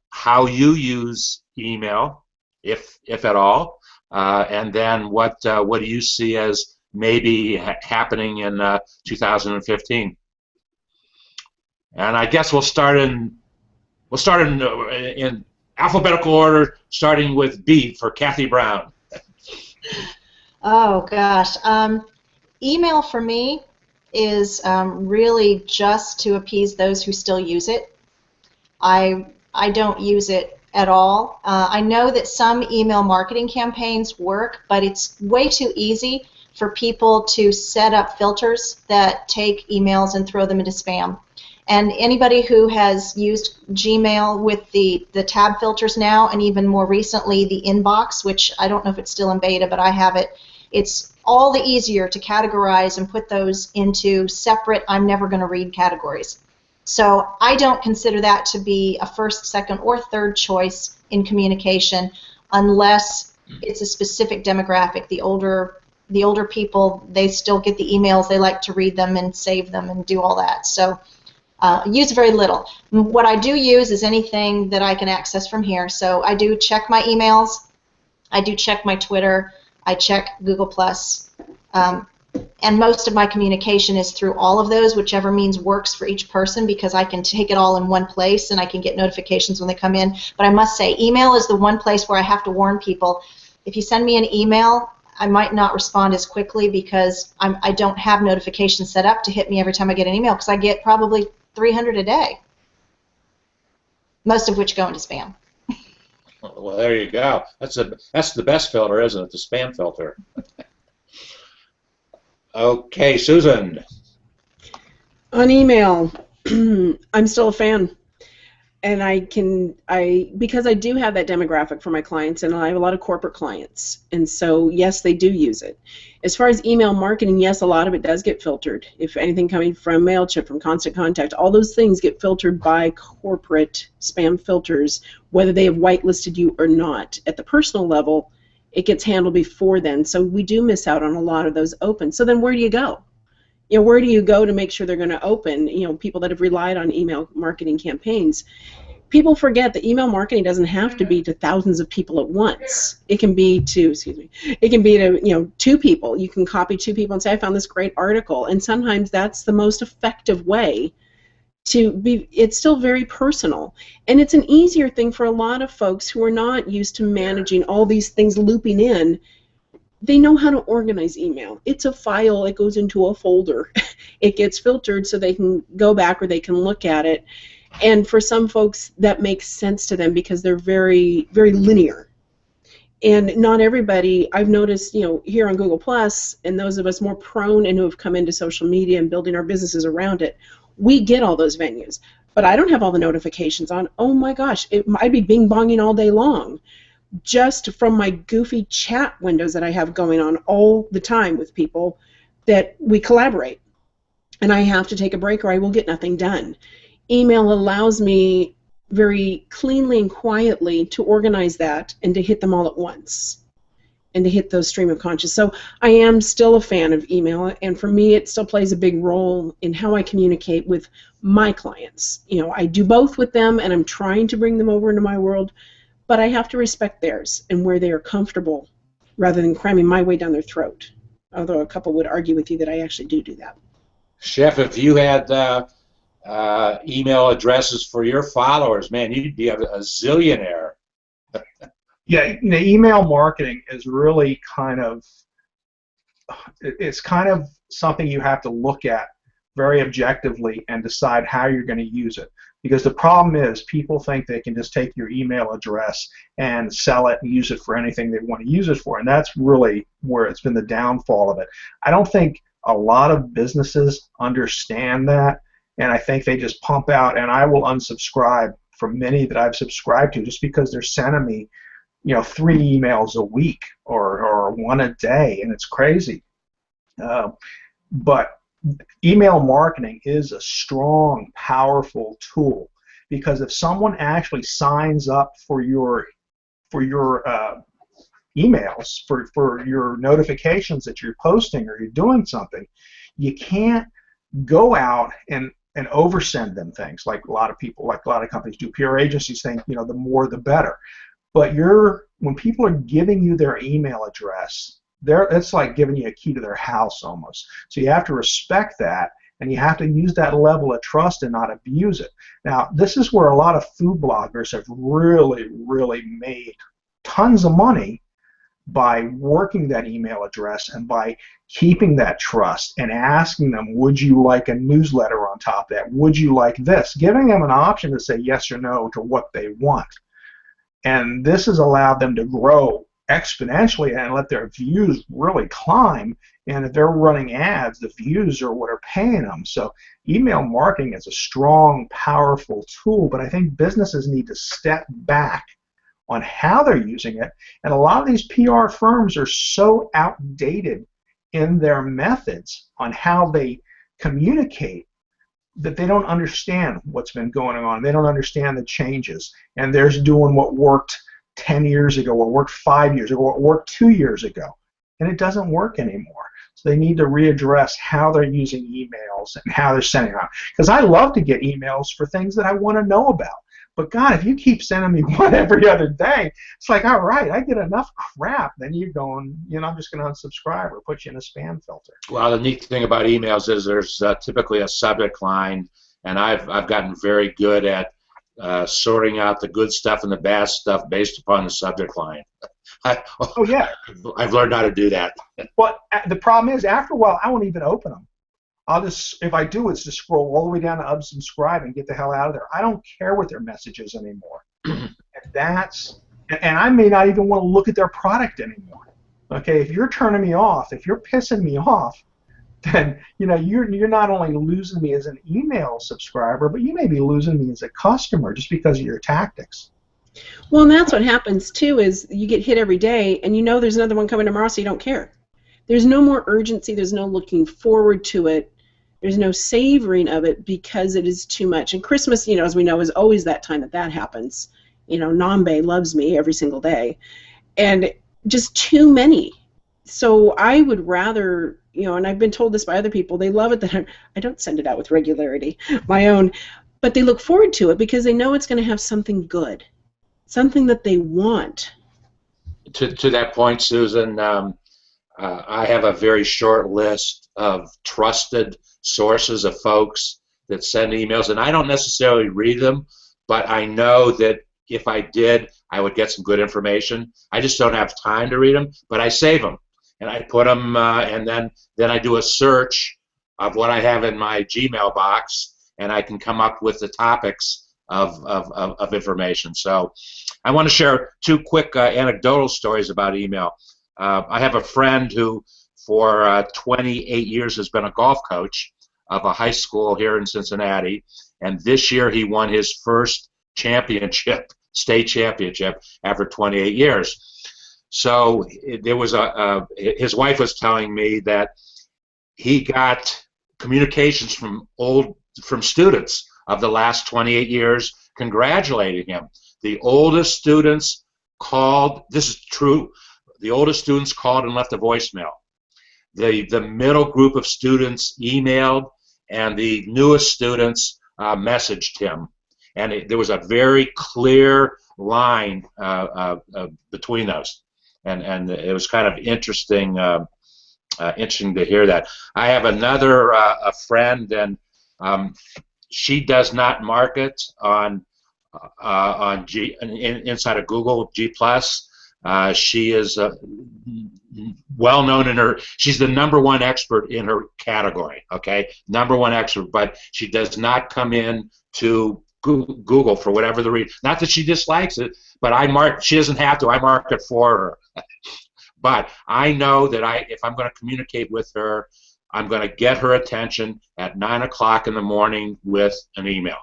Speaker 1: how you use email, if at all, and then what do you see as maybe happening in 2015. And I guess we'll start in alphabetical order, starting with B for Kathi Browne.
Speaker 4: Oh gosh, email for me is really just to appease those who still use it. I don't use it at all. I know that some email marketing campaigns work, but it's way too easy for people to set up filters that take emails and throw them into spam. And anybody who has used Gmail with the tab filters now, and even more recently the inbox, which I don't know if it's still in beta, but I have it, it's all the easier to categorize and put those into separate I'm never going to read categories. So I don't consider that to be a first, second, or third choice in communication unless it's a specific demographic. The older people, they still get the emails, they like to read them and save them and do all that. So use very little. What I do use is anything that I can access from here. So I do check my emails, I do check my Twitter, I check Google+, and most of my communication is through all of those, whichever means works for each person, because I can take it all in one place and I can get notifications when they come in. But I must say, email is the one place where I have to warn people. If you send me an email, I might not respond as quickly because I don't have notifications set up to hit me every time I get an email, because I get probably 300 a day, most of which go into spam.
Speaker 1: Well, there you go. That's the best filter, isn't it? The spam filter. Okay, Susan.
Speaker 2: On email, I'm still a fan. and because I do have that demographic for my clients, and I have a lot of corporate clients, and so yes, they do use it. As far as email marketing, yes, a lot of it does get filtered. If anything coming from MailChimp, from Constant Contact, all those things get filtered by corporate spam filters, whether they have whitelisted you or not. At the personal level, it gets handled before then, so we do miss out on a lot of those open. So then where do you go? Where do you go to make sure they're going to open? People that have relied on email marketing campaigns. People forget that email marketing doesn't have to be to thousands of people at once. It can be to, it can be to, 2 people. You can copy 2 people and say, I found this great article. And sometimes that's the most effective way to be. It's still very personal. And it's an easier thing for a lot of folks who are not used to managing all these things looping in. They know how to organize email. It's a file. It goes into a folder. It gets filtered so they can go back or they can look at it. And for some folks, that makes sense to them because they're very, very linear. And not everybody, I've noticed, here on Google Plus, and those of us more prone and who have come into social media and building our businesses around it, we get all those venues. But I don't have all the notifications on. Oh my gosh, I'd be bing-bonging all day long, just from my goofy chat windows that I have going on all the time with people that we collaborate. And I have to take a break or I will get nothing done. Email allows me very cleanly and quietly to organize that and to hit them all at once and to hit those stream of conscious. So I am still a fan of email, and for me it still plays a big role in how I communicate with my clients. I do both with them, and I'm trying to bring them over into my world, but I have to respect theirs and where they are comfortable rather than cramming my way down their throat, although a couple would argue with you that I actually do that.
Speaker 1: Chef, if you had email addresses for your followers, man, you'd be a zillionaire.
Speaker 3: Yeah, the email marketing is really it's kind of something you have to look at very objectively and decide how you're going to use it. Because the problem is people think they can just take your email address and sell it and use it for anything they want to use it for, and that's really where it's been the downfall of it. I don't think a lot of businesses understand that, and I think they just pump out, and I will unsubscribe from many that I've subscribed to just because they're sending me 3 emails a week or 1 a day, and it's crazy. But email marketing is a strong, powerful tool, because if someone actually signs up for your emails, for your notifications that you're posting or you're doing something, you can't go out and oversend them things like a lot of people, like a lot of companies do. PR agencies think the more the better. But when people are giving you their email address, it's like giving you a key to their house almost. So you have to respect that, and you have to use that level of trust and not abuse it. Now, this is where a lot of food bloggers have really, really made tons of money by working that email address and by keeping that trust and asking them, would you like a newsletter on top of that? Would you like this? Giving them an option to say yes or no to what they want. And this has allowed them to grow exponentially and let their views really climb. And if they're running ads, the views are what are paying them. So email marketing is a strong, powerful tool, but I think businesses need to step back on how they're using it. And a lot of these PR firms are so outdated in their methods on how they communicate that they don't understand what's been going on. They don't understand the changes. And they're doing what worked 10 years ago, what worked 5 years ago, what worked 2 years ago. And it doesn't work anymore. So they need to readdress how they're using emails and how they're sending out. Because I love to get emails for things that I want to know about. But God, if you keep sending me one every other day, it's like, all right, I get enough crap. Then you're going, I'm just going to unsubscribe or put you in a spam filter.
Speaker 1: Well, the neat thing about emails is there's typically a subject line, and I've gotten very good at sorting out the good stuff and the bad stuff based upon the subject line.
Speaker 3: Oh yeah,
Speaker 1: I've learned how to do that.
Speaker 3: But the problem is, after a while, I won't even open them. I'll just, if I do, it's just scroll all the way down to unsubscribe and get the hell out of there. I don't care what their message is anymore. And I may not even want to look at their product anymore. Okay, if you're turning me off, if you're pissing me off, then you're not only losing me as an email subscriber, but you may be losing me as a customer just because of your tactics.
Speaker 2: Well, and that's what happens too, is you get hit every day, and you know there's another one coming tomorrow, so you don't care. There's no more urgency. There's no looking forward to it. There's no savoring of it because it is too much. And Christmas, as we know, is always that time that happens. Nambe loves me every single day, and just too many. So I would rather, and I've been told this by other people, they love it that I don't send it out with regularity, my own, but they look forward to it because they know it's going to have something good, something that they want.
Speaker 1: To that point, Susan, I have a very short list of trusted sources of folks that send emails, and I don't necessarily read them, but I know that if I did, I would get some good information. I just don't have time to read them, but I save them, and I put them, and then I do a search of what I have in my Gmail box, and I can come up with the topics of information. So I want to share two quick anecdotal stories about email. I have a friend who for 28 years has been a golf coach of a high school here in Cincinnati, and this year he won his first championship, state championship, after 28 years. So there was his wife was telling me that he got communications from students of the last 28 years congratulating him. The oldest students called, this is true, the oldest students called and left a voicemail. The middle group of students emailed, and the newest students messaged him. And there was a very clear line between those. And it was kind of interesting interesting to hear that. I have another a friend, and she does not market on inside of Google G+. She is well known in her. She's the #1 expert in her category. Okay, #1 expert, but she does not come in to Google for whatever the reason. Not that she dislikes it, but she doesn't have to. I mark it for her. But I know that if I'm going to communicate with her, I'm going to get her attention at 9 o'clock in the morning with an email.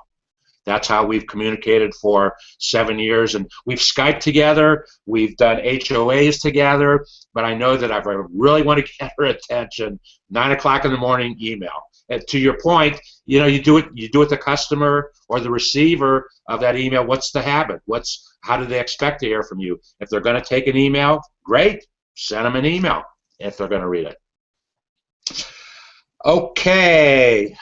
Speaker 1: That's how we've communicated for 7 years, and we've Skyped together, we've done HOAs together, but I know that if I really want to get her attention, 9 o'clock in the morning, email. And to your point, you do it the customer or the receiver of that email. What's the habit? How do they expect to hear from you? If they're going to take an email, great, send them an email if they're going to read it. Okay.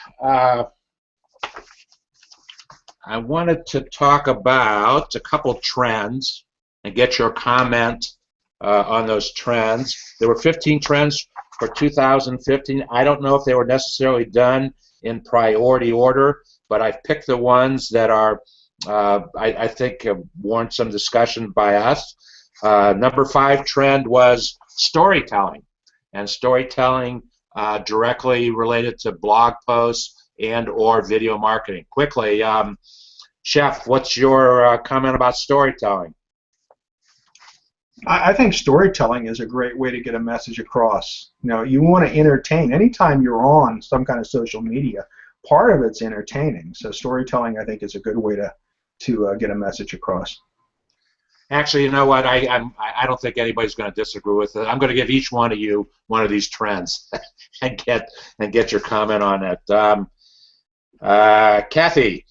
Speaker 1: I wanted to talk about a couple trends and get your comment on those trends. There were 15 trends for 2015. I don't know if they were necessarily done in priority order, but I've picked the ones that are, I think, warrant some discussion by us. Number 5 trend was storytelling, and storytelling directly related to blog posts and or video marketing. Quickly, Chef, what's your comment about storytelling?
Speaker 3: I think storytelling is a great way to get a message across. You want to entertain. Anytime you're on some kind of social media, part of it's entertaining. So storytelling, I think, is a good way to get a message across.
Speaker 1: Actually, you know what? I don't think anybody's going to disagree with it. I'm going to give each one of you one of these trends and get your comment on it. Kathi,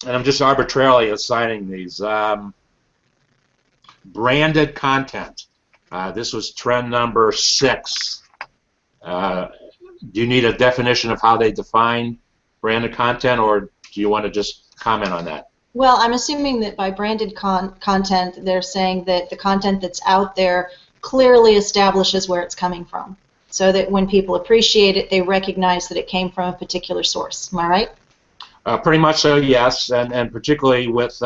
Speaker 1: and I'm just arbitrarily assigning these. Branded content. This was trend number 6. Do you need a definition of how they define branded content, or do you want to just comment on that?
Speaker 4: Well, I'm assuming that by branded content, they're saying that the content that's out there clearly establishes where it's coming from, so that when people appreciate it, they recognize that it came from a particular source. Am I right?
Speaker 1: Pretty much so, yes, and particularly with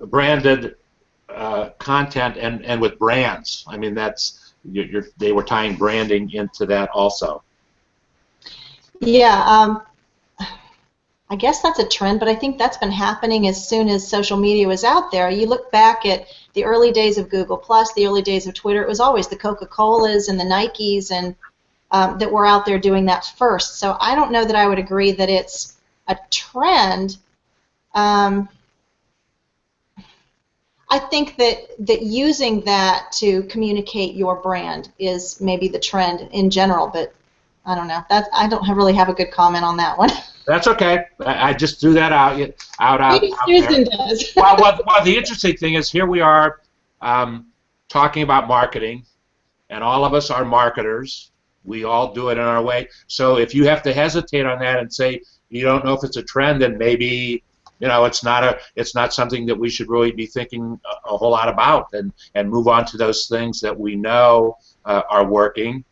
Speaker 1: branded content and with brands. I mean, that's they were tying branding into that also.
Speaker 4: Yeah, I guess that's a trend, but I think that's been happening as soon as social media was out there. You look back at the early days of Google+, the early days of Twitter, it was always the Coca-Colas and the Nikes, and that were out there doing that first. So I don't know that I would agree that it's a trend. I think that using that to communicate your brand is maybe the trend in general, but I don't know. I don't really have a good comment on that one.
Speaker 1: That's okay. I just threw that out
Speaker 4: Maybe Susan does.
Speaker 1: well, the interesting thing is here we are talking about marketing, and all of us are marketers. We all do it in our way. So if you have to hesitate on that and say you don't know if it's a trend, then maybe it's not something that we should really be thinking a whole lot about, and move on to those things that we know are working.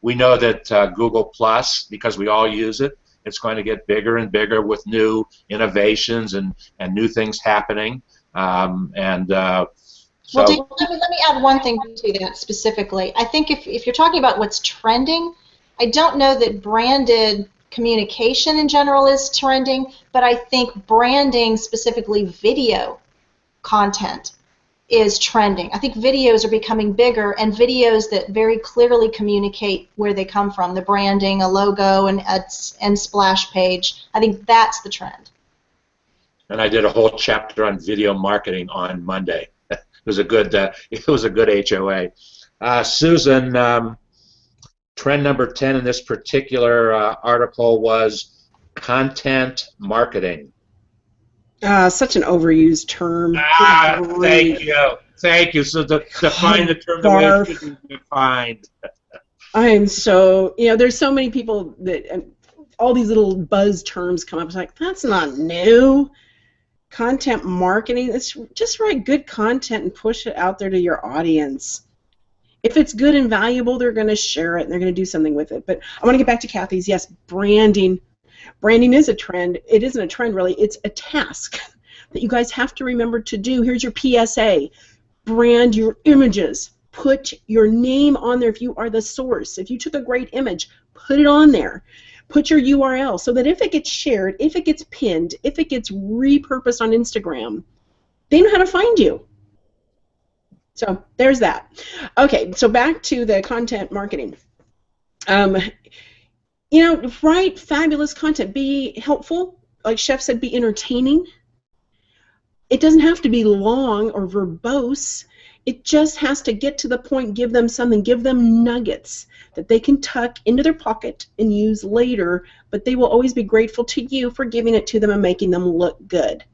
Speaker 1: We know that Google Plus, because we all use it, it's going to get bigger and bigger with new innovations and new things happening. So
Speaker 4: Well, Dave, let me add one thing to that specifically. I think if you're talking about what's trending, I don't know that branded communication in general is trending, but I think branding, specifically video content, is trending. I think videos are becoming bigger, and videos that very clearly communicate where they come from, the branding, a logo, and splash page. I think that's the trend.
Speaker 1: And I did a whole chapter on video marketing on Monday. It was a good HOA. Susan, trend number 10 in this particular article was content marketing.
Speaker 2: Such an overused term.
Speaker 1: Thank you. So define the term the way it should be defined.
Speaker 2: I am so, there's so many people that, all these little buzz terms come up. It's like, that's not new. Content marketing, it's just write good content and push it out there to your audience. If it's good and valuable, they're going to share it and they're going to do something with it. But I want to get back to Kathy's. Yes, branding. Branding is a trend. It isn't a trend, really. It's a task that you guys have to remember to do. Here's your PSA. Brand your images. Put your name on there if you are the source. If you took a great image, put it on there. Put your URL so that if it gets shared, if it gets pinned, if it gets repurposed on Instagram, they know how to find you. So there's that. Okay, so back to the content marketing. Write fabulous content. Be helpful. Like Chef said, be entertaining. It doesn't have to be long or verbose. It just has to get to the point, give them something, give them nuggets that they can tuck into their pocket and use later, but they will always be grateful to you for giving it to them and making them look good.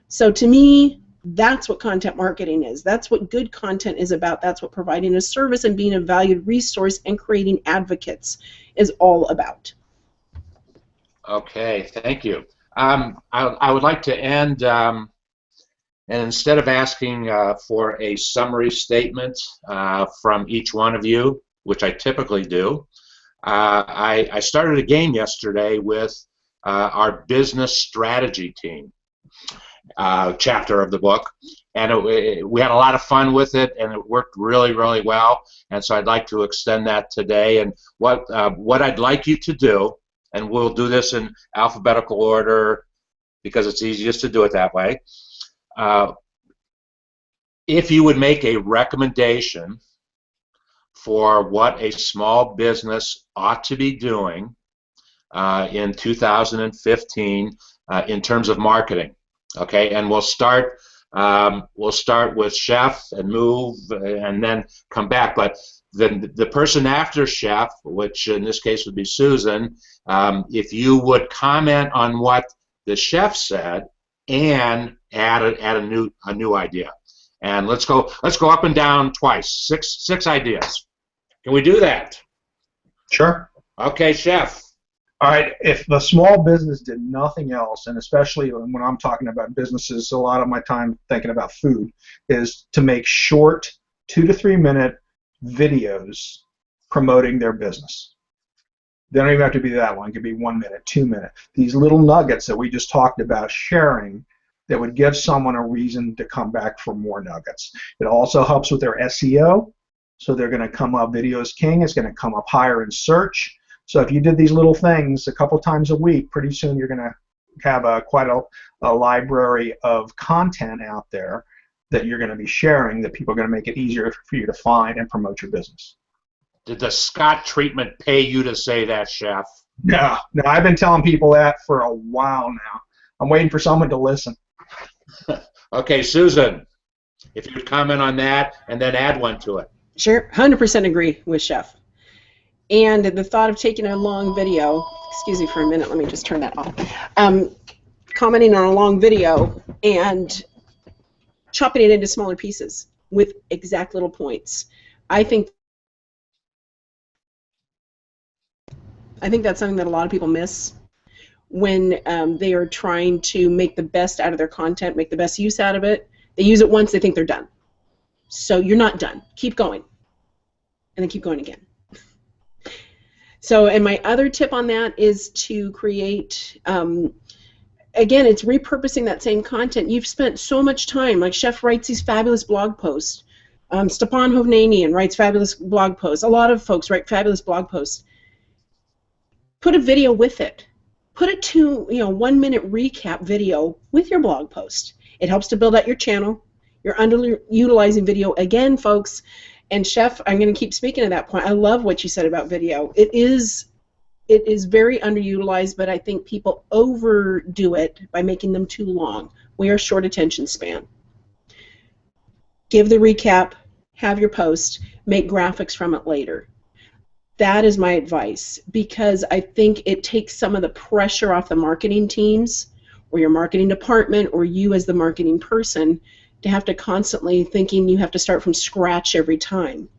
Speaker 2: So to me, that's what content marketing is. That's what good content is about. That's what providing a service and being a valued resource and creating advocates is all about.
Speaker 1: Okay, thank you. I would like to end, and instead of asking for a summary statement from each one of you, which I typically do, I started a game yesterday with our business strategy team chapter of the book, and we had a lot of fun with it, and it worked really, really well. And so I'd like to extend that today. And what I'd like you to do, and we'll do this in alphabetical order because it's easiest to do it that way. If you would make a recommendation for what a small business ought to be doing in 2015 in terms of marketing, okay? And we'll start with Chef and move and then come back. But the person after Chef, which in this case would be Susan, if you would comment on what the chef said and add a new idea. And let's go up and down twice. Six ideas. Can we do that?
Speaker 3: Sure.
Speaker 1: Okay, Chef.
Speaker 3: All right. If the small business did nothing else, and especially when I'm talking about businesses, a lot of my time thinking about food is to make short 2 to 3 minute videos promoting their business. They don't even have to be that long. It could be 1 minute, 2 minutes. These little nuggets that we just talked about sharing that would give someone a reason to come back for more nuggets. It also helps with their SEO. So they're going to come up, Video is King is going to come up higher in search. So if you did these little things a couple times a week, pretty soon you're going to have quite a library of content out there that you're going to be sharing that people are going to make it easier for you to find and promote your business.
Speaker 1: Did the Scott treatment pay you to say that, Chef?
Speaker 3: No, I've been telling people that for a while now. I'm waiting for someone to listen.
Speaker 1: Okay, Susan, if you'd comment on that and then add one to it.
Speaker 2: Sure, 100% agree with Chef. And the thought of taking a long video, excuse me for a minute, let me just turn that off, commenting on a long video and chopping it into smaller pieces with exact little points. I think that's something that a lot of people miss when they are trying to make the best out of their content, make the best use out of it. They use it once, they think they're done. So you're not done. Keep going. And then keep going again. So, and my other tip on that is to create, again, it's repurposing that same content. You've spent so much time, like Chef writes these fabulous blog posts. Stepan Hovnanian writes fabulous blog posts. A lot of folks write fabulous blog posts. Put a video with it. Put a 1-minute recap video with your blog post. It helps to build out your channel. You're underutilizing video again, folks. And Chef, I'm going to keep speaking to that point. I love what you said about video. It is very underutilized, but I think people overdo it by making them too long. We are short attention span. Give the recap, have your post, make graphics from it later. That is my advice, because I think it takes some of the pressure off the marketing teams or your marketing department or you as the marketing person to have to constantly thinking you have to start from scratch every time.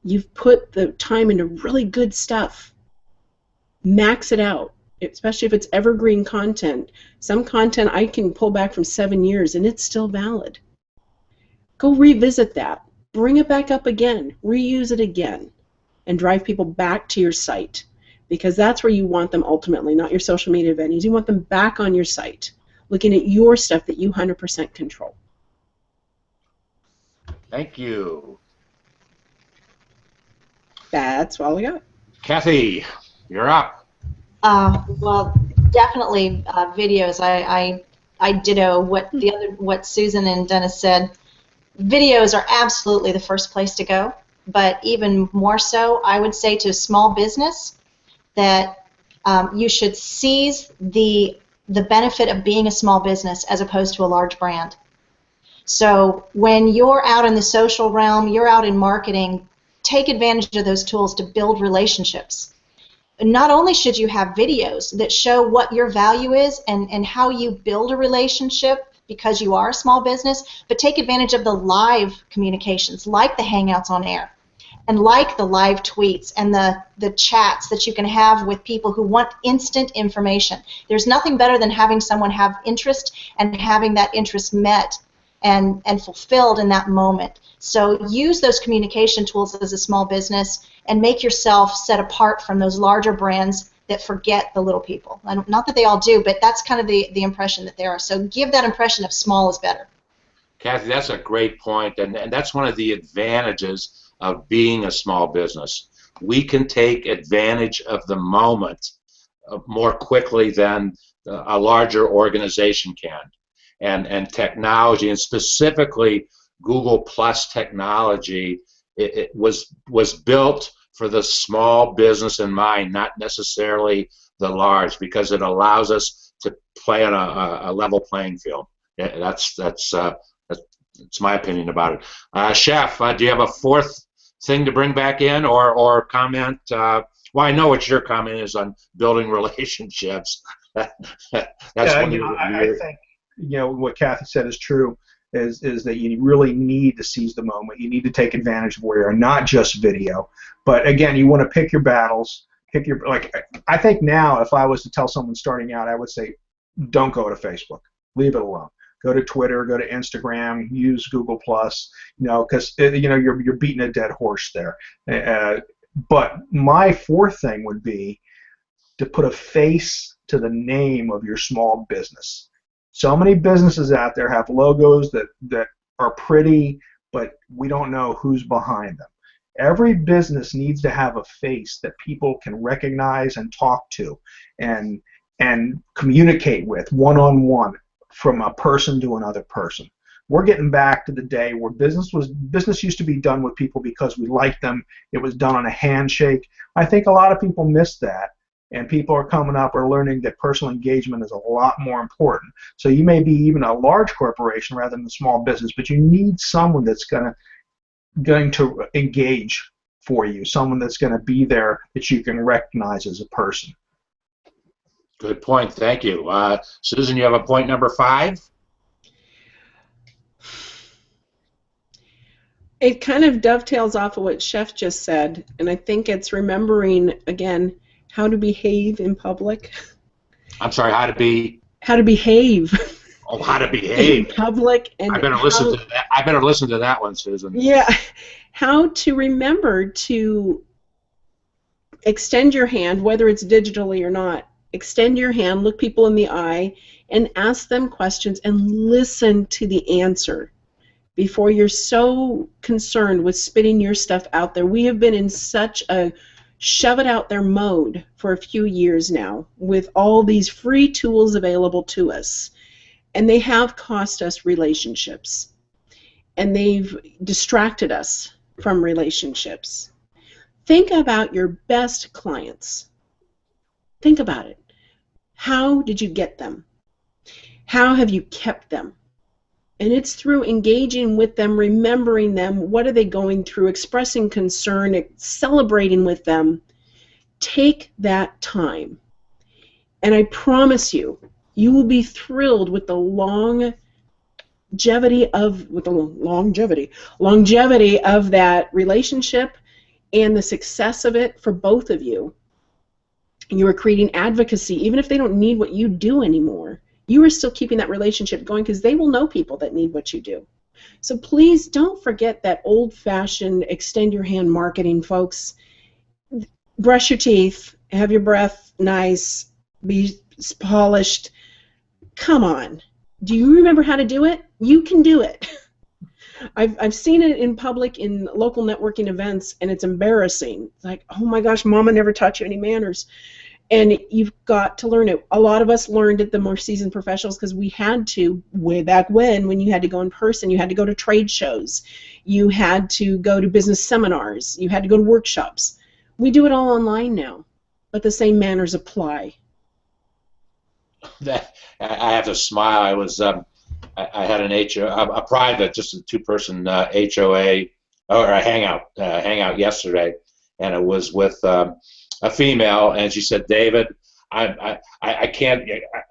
Speaker 2: You've put the time into really good stuff. Max it out, especially if it's evergreen content. Some content I can pull back from 7 years and it's still valid. Go revisit that. Bring it back up again. Reuse it again. And drive people back to your site, because that's where you want them ultimately, not your social media venues. You want them back on your site, looking at your stuff that you 100% control.
Speaker 1: Thank you.
Speaker 2: That's all we got.
Speaker 1: Kathi, you're up.
Speaker 4: Well, definitely videos. I ditto what Susan and Dennis said. Videos are absolutely the first place to go, but even more so, I would say to a small business that you should seize the benefit of being a small business as opposed to a large brand. So when you're out in the social realm, you're out in marketing, take advantage of those tools to build relationships. Not only should you have videos that show what your value is and how you build a relationship because you are a small business, but take advantage of the live communications like the Hangouts on air and like the live tweets and the chats that you can have with people who want instant information. There's nothing better than having someone have interest and having that interest met and fulfilled in that moment. So use those communication tools as a small business and make yourself set apart from those larger brands that forget the little people. Not that they all do, but that's kind of the impression that there are. So give that impression of small is better.
Speaker 1: Kathi, that's a great point, and that's one of the advantages of being a small business. We can take advantage of the moment more quickly than a larger organization can. And technology, and specifically Google Plus technology, it was built for the small business in mind, not necessarily the large, because it allows us to play on a level playing field. That's my opinion about it. Chef, do you have a fourth thing to bring back in or comment? Well, I know what your comment is on building relationships.
Speaker 3: I think what Kathi said is true. Is that you really need to seize the moment. You need to take advantage of where you are, not just video. But again, you want to pick your battles. I think now, if I was to tell someone starting out, I would say, don't go to Facebook. Leave it alone. Go to Twitter. Go to Instagram. Use Google Plus. Because you're beating a dead horse there. But my fourth thing would be to put a face to the name of your small business. So many businesses out there have logos that are pretty, but we don't know who's behind them. Every business needs to have a face that people can recognize and talk to and communicate with one-on-one from a person to another person. We're getting back to the day where business used to be done with people because we liked them. It was done on a handshake. I think a lot of people miss that, and people are coming up or learning that personal engagement is a lot more important. So you may be even a large corporation rather than a small business, but you need someone that's going to engage for you, someone that's going to be there that you can recognize as a person.
Speaker 1: Good point. Thank you. Susan, you have a point number 5?
Speaker 2: It kind of dovetails off of what Chef just said, and I think it's remembering, again, how to behave in public.
Speaker 1: I'm sorry, how to behave.
Speaker 2: How to behave
Speaker 1: in
Speaker 2: public. And
Speaker 1: I better listen to that. I better listen to that one, Susan.
Speaker 2: Yeah, how to remember to extend your hand, whether it's digitally or not. Extend your hand, look people in the eye, and ask them questions and listen to the answer before you're so concerned with spitting your stuff out there. We have been in such a shove it out there mode for a few years now with all these free tools available to us, and they have cost us relationships, and they've distracted us from relationships. Think about your best clients. Think about it. How did you get them? How have you kept them? And it's through engaging with them, remembering them, what are they going through, expressing concern, celebrating with them. Take that time. And I promise you, you will be thrilled with the longevity of that relationship and the success of it for both of you. You are creating advocacy, even if they don't need what you do anymore. You are still keeping that relationship going because they will know people that need what you do. So please don't forget that old-fashioned extend your hand marketing, folks. Brush your teeth, have your breath nice, be polished. Come on. Do you remember how to do it? You can do it. I've seen it in public in local networking events, and it's embarrassing. It's like, oh my gosh, Mama never taught you any manners. And you've got to learn it. A lot of us learned it, the more seasoned professionals, because we had to, way back when you had to go in person, you had to go to trade shows, you had to go to business seminars, you had to go to workshops. We do it all online now, but the same manners apply.
Speaker 1: I have to smile. I was I had a private, just a 2-person HOA or a hangout yesterday, and it was with a female, and she said, David, I can't.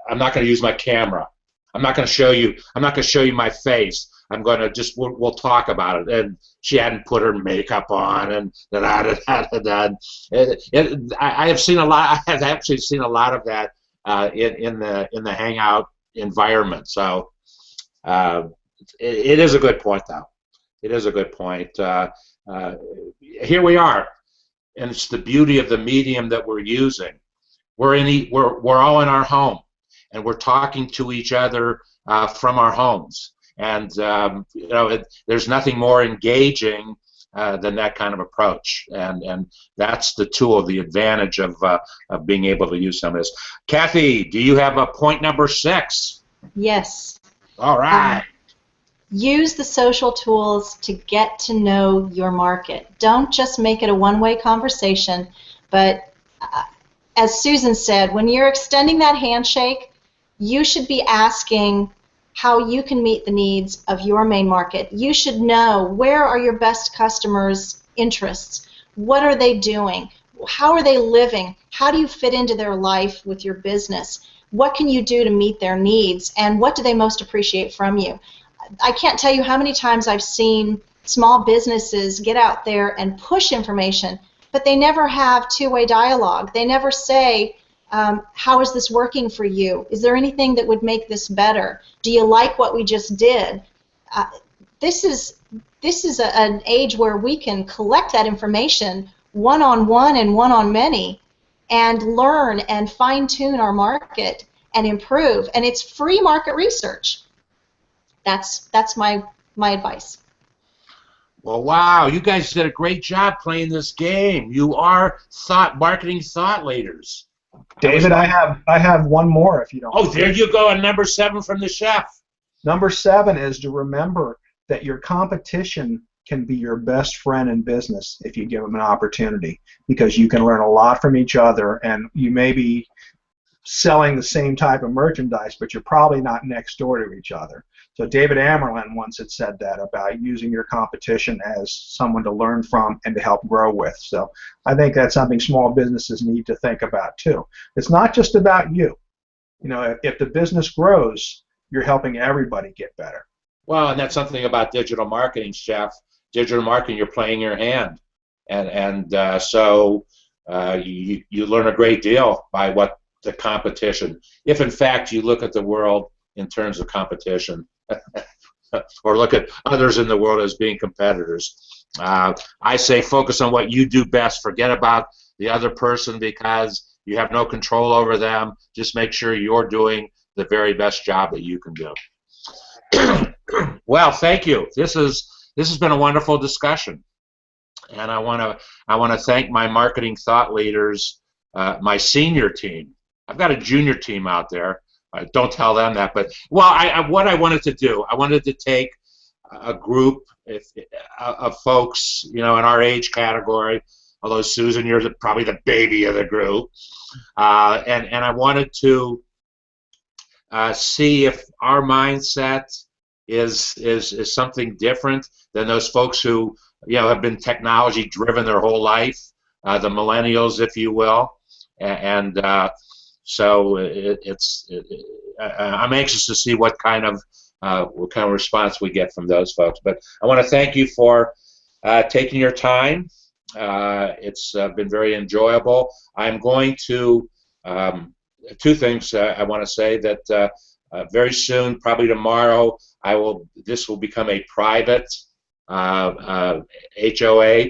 Speaker 1: I'm not going to use my camera. I'm not going to show you. I'm not going to show you my face. I'm going to just we'll talk about it. And she hadn't put her makeup on, and I have seen a lot. I have actually seen a lot of that in the hangout environment. So it is a good point, though. It is a good point. Here we are, and it's the beauty of the medium that we're using. We're all in our home, and we're talking to each other from our homes. And there's nothing more engaging than that kind of approach, and that's the tool, the advantage of being able to use some of this. Kathi, do you have a point number 6?
Speaker 4: Yes.
Speaker 1: All right.
Speaker 4: Use the social tools to get to know your market. Don't just make it a one-way conversation, but as Susan said, when you're extending that handshake, you should be asking how you can meet the needs of your main market. You should know, where are your best customers' interests? What are they doing? How are they living? How do you fit into their life with your business? What can you do to meet their needs? And what do they most appreciate from you? I can't tell you how many times I've seen small businesses get out there and push information, but they never have two-way dialogue. They never say, how is this working for you? Is there anything that would make this better? Do you like what we just did? This is an age where we can collect that information one-on-one and one-on-many and learn and fine-tune our market and improve. And it's free market research. That's my advice.
Speaker 1: Well, wow, you guys did a great job playing this game. You are marketing thought leaders.
Speaker 3: David, I have one more if you don't.
Speaker 1: Oh, there you go, a number 7 from the chef.
Speaker 3: Number 7 is to remember that your competition can be your best friend in business if you give them an opportunity, because you can learn a lot from each other, and you may be selling the same type of merchandise, but you're probably not next door to each other. So David Amerlin once had said that about using your competition as someone to learn from and to help grow with. So I think that's something small businesses need to think about too. It's not just about you. You know, if the business grows, you're helping everybody get better.
Speaker 1: Well, and that's something about digital marketing, Chef. Digital marketing, you're playing your hand, so you learn a great deal by what the competition. If in fact you look at the world in terms of competition, or look at others in the world as being competitors, I say focus on what you do best. Forget about the other person because you have no control over them. Just make sure you're doing the very best job that you can do. Well, thank you. This has been a wonderful discussion, and I want to thank my marketing thought leaders, my senior team. I've got a junior team out there. Don't tell them that, but well, what I wanted to do, I wanted to take a group of folks, you know, in our age category. Although Susan, you're probably the baby of the group, and I wanted to see if our mindset is something different than those folks who, you know, have been technology driven their whole life, the millennials, if you will, and so I'm anxious to see what kind of response we get from those folks. But I want to thank you for taking your time. It's been very enjoyable. I'm going to two things I want to say that very soon, probably tomorrow, this will become a private HOA.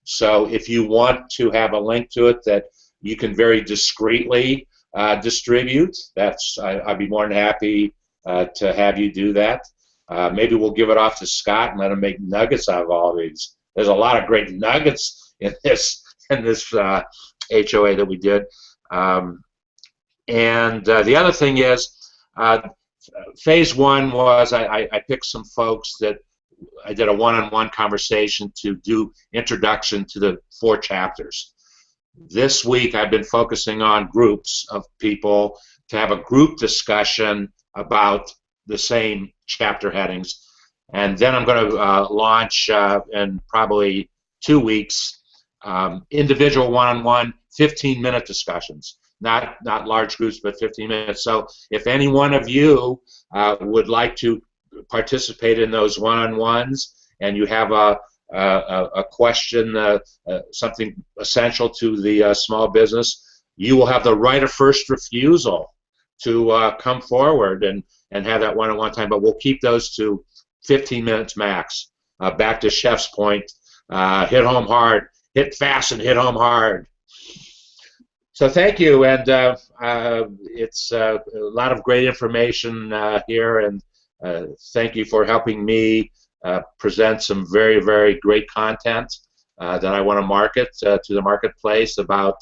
Speaker 1: So if you want to have a link to it that you can very discreetly distribute, I'd be more than happy to have you do that. Maybe we'll give it off to Scott and let him make nuggets out of all these. There's a lot of great nuggets in this HOA that we did. And the other thing is, phase 1 was I picked some folks that I did a one-on-one conversation to do introduction to the 4 chapters. This week I've been focusing on groups of people to have a group discussion about the same chapter headings. And then I'm going to launch in probably 2 weeks individual one-on-one 15-minute discussions. Not large groups, but 15 minutes. So if any one of you would like to participate in those one-on-ones, and you have a question, something essential to the small business, you will have the right of first refusal to come forward and have that one-on-one time. But we'll keep those to 15 minutes max. Back to Chef's point, hit home hard, hit fast, and hit home hard. So thank you, and it's a lot of great information here, and thank you for helping me present some very, very great content that I want to market to the marketplace about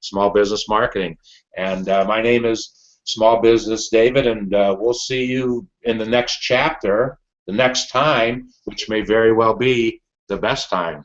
Speaker 1: small business marketing. And my name is SmallBizDavid, and we'll see you in the next chapter, the next time, which may very well be the best time.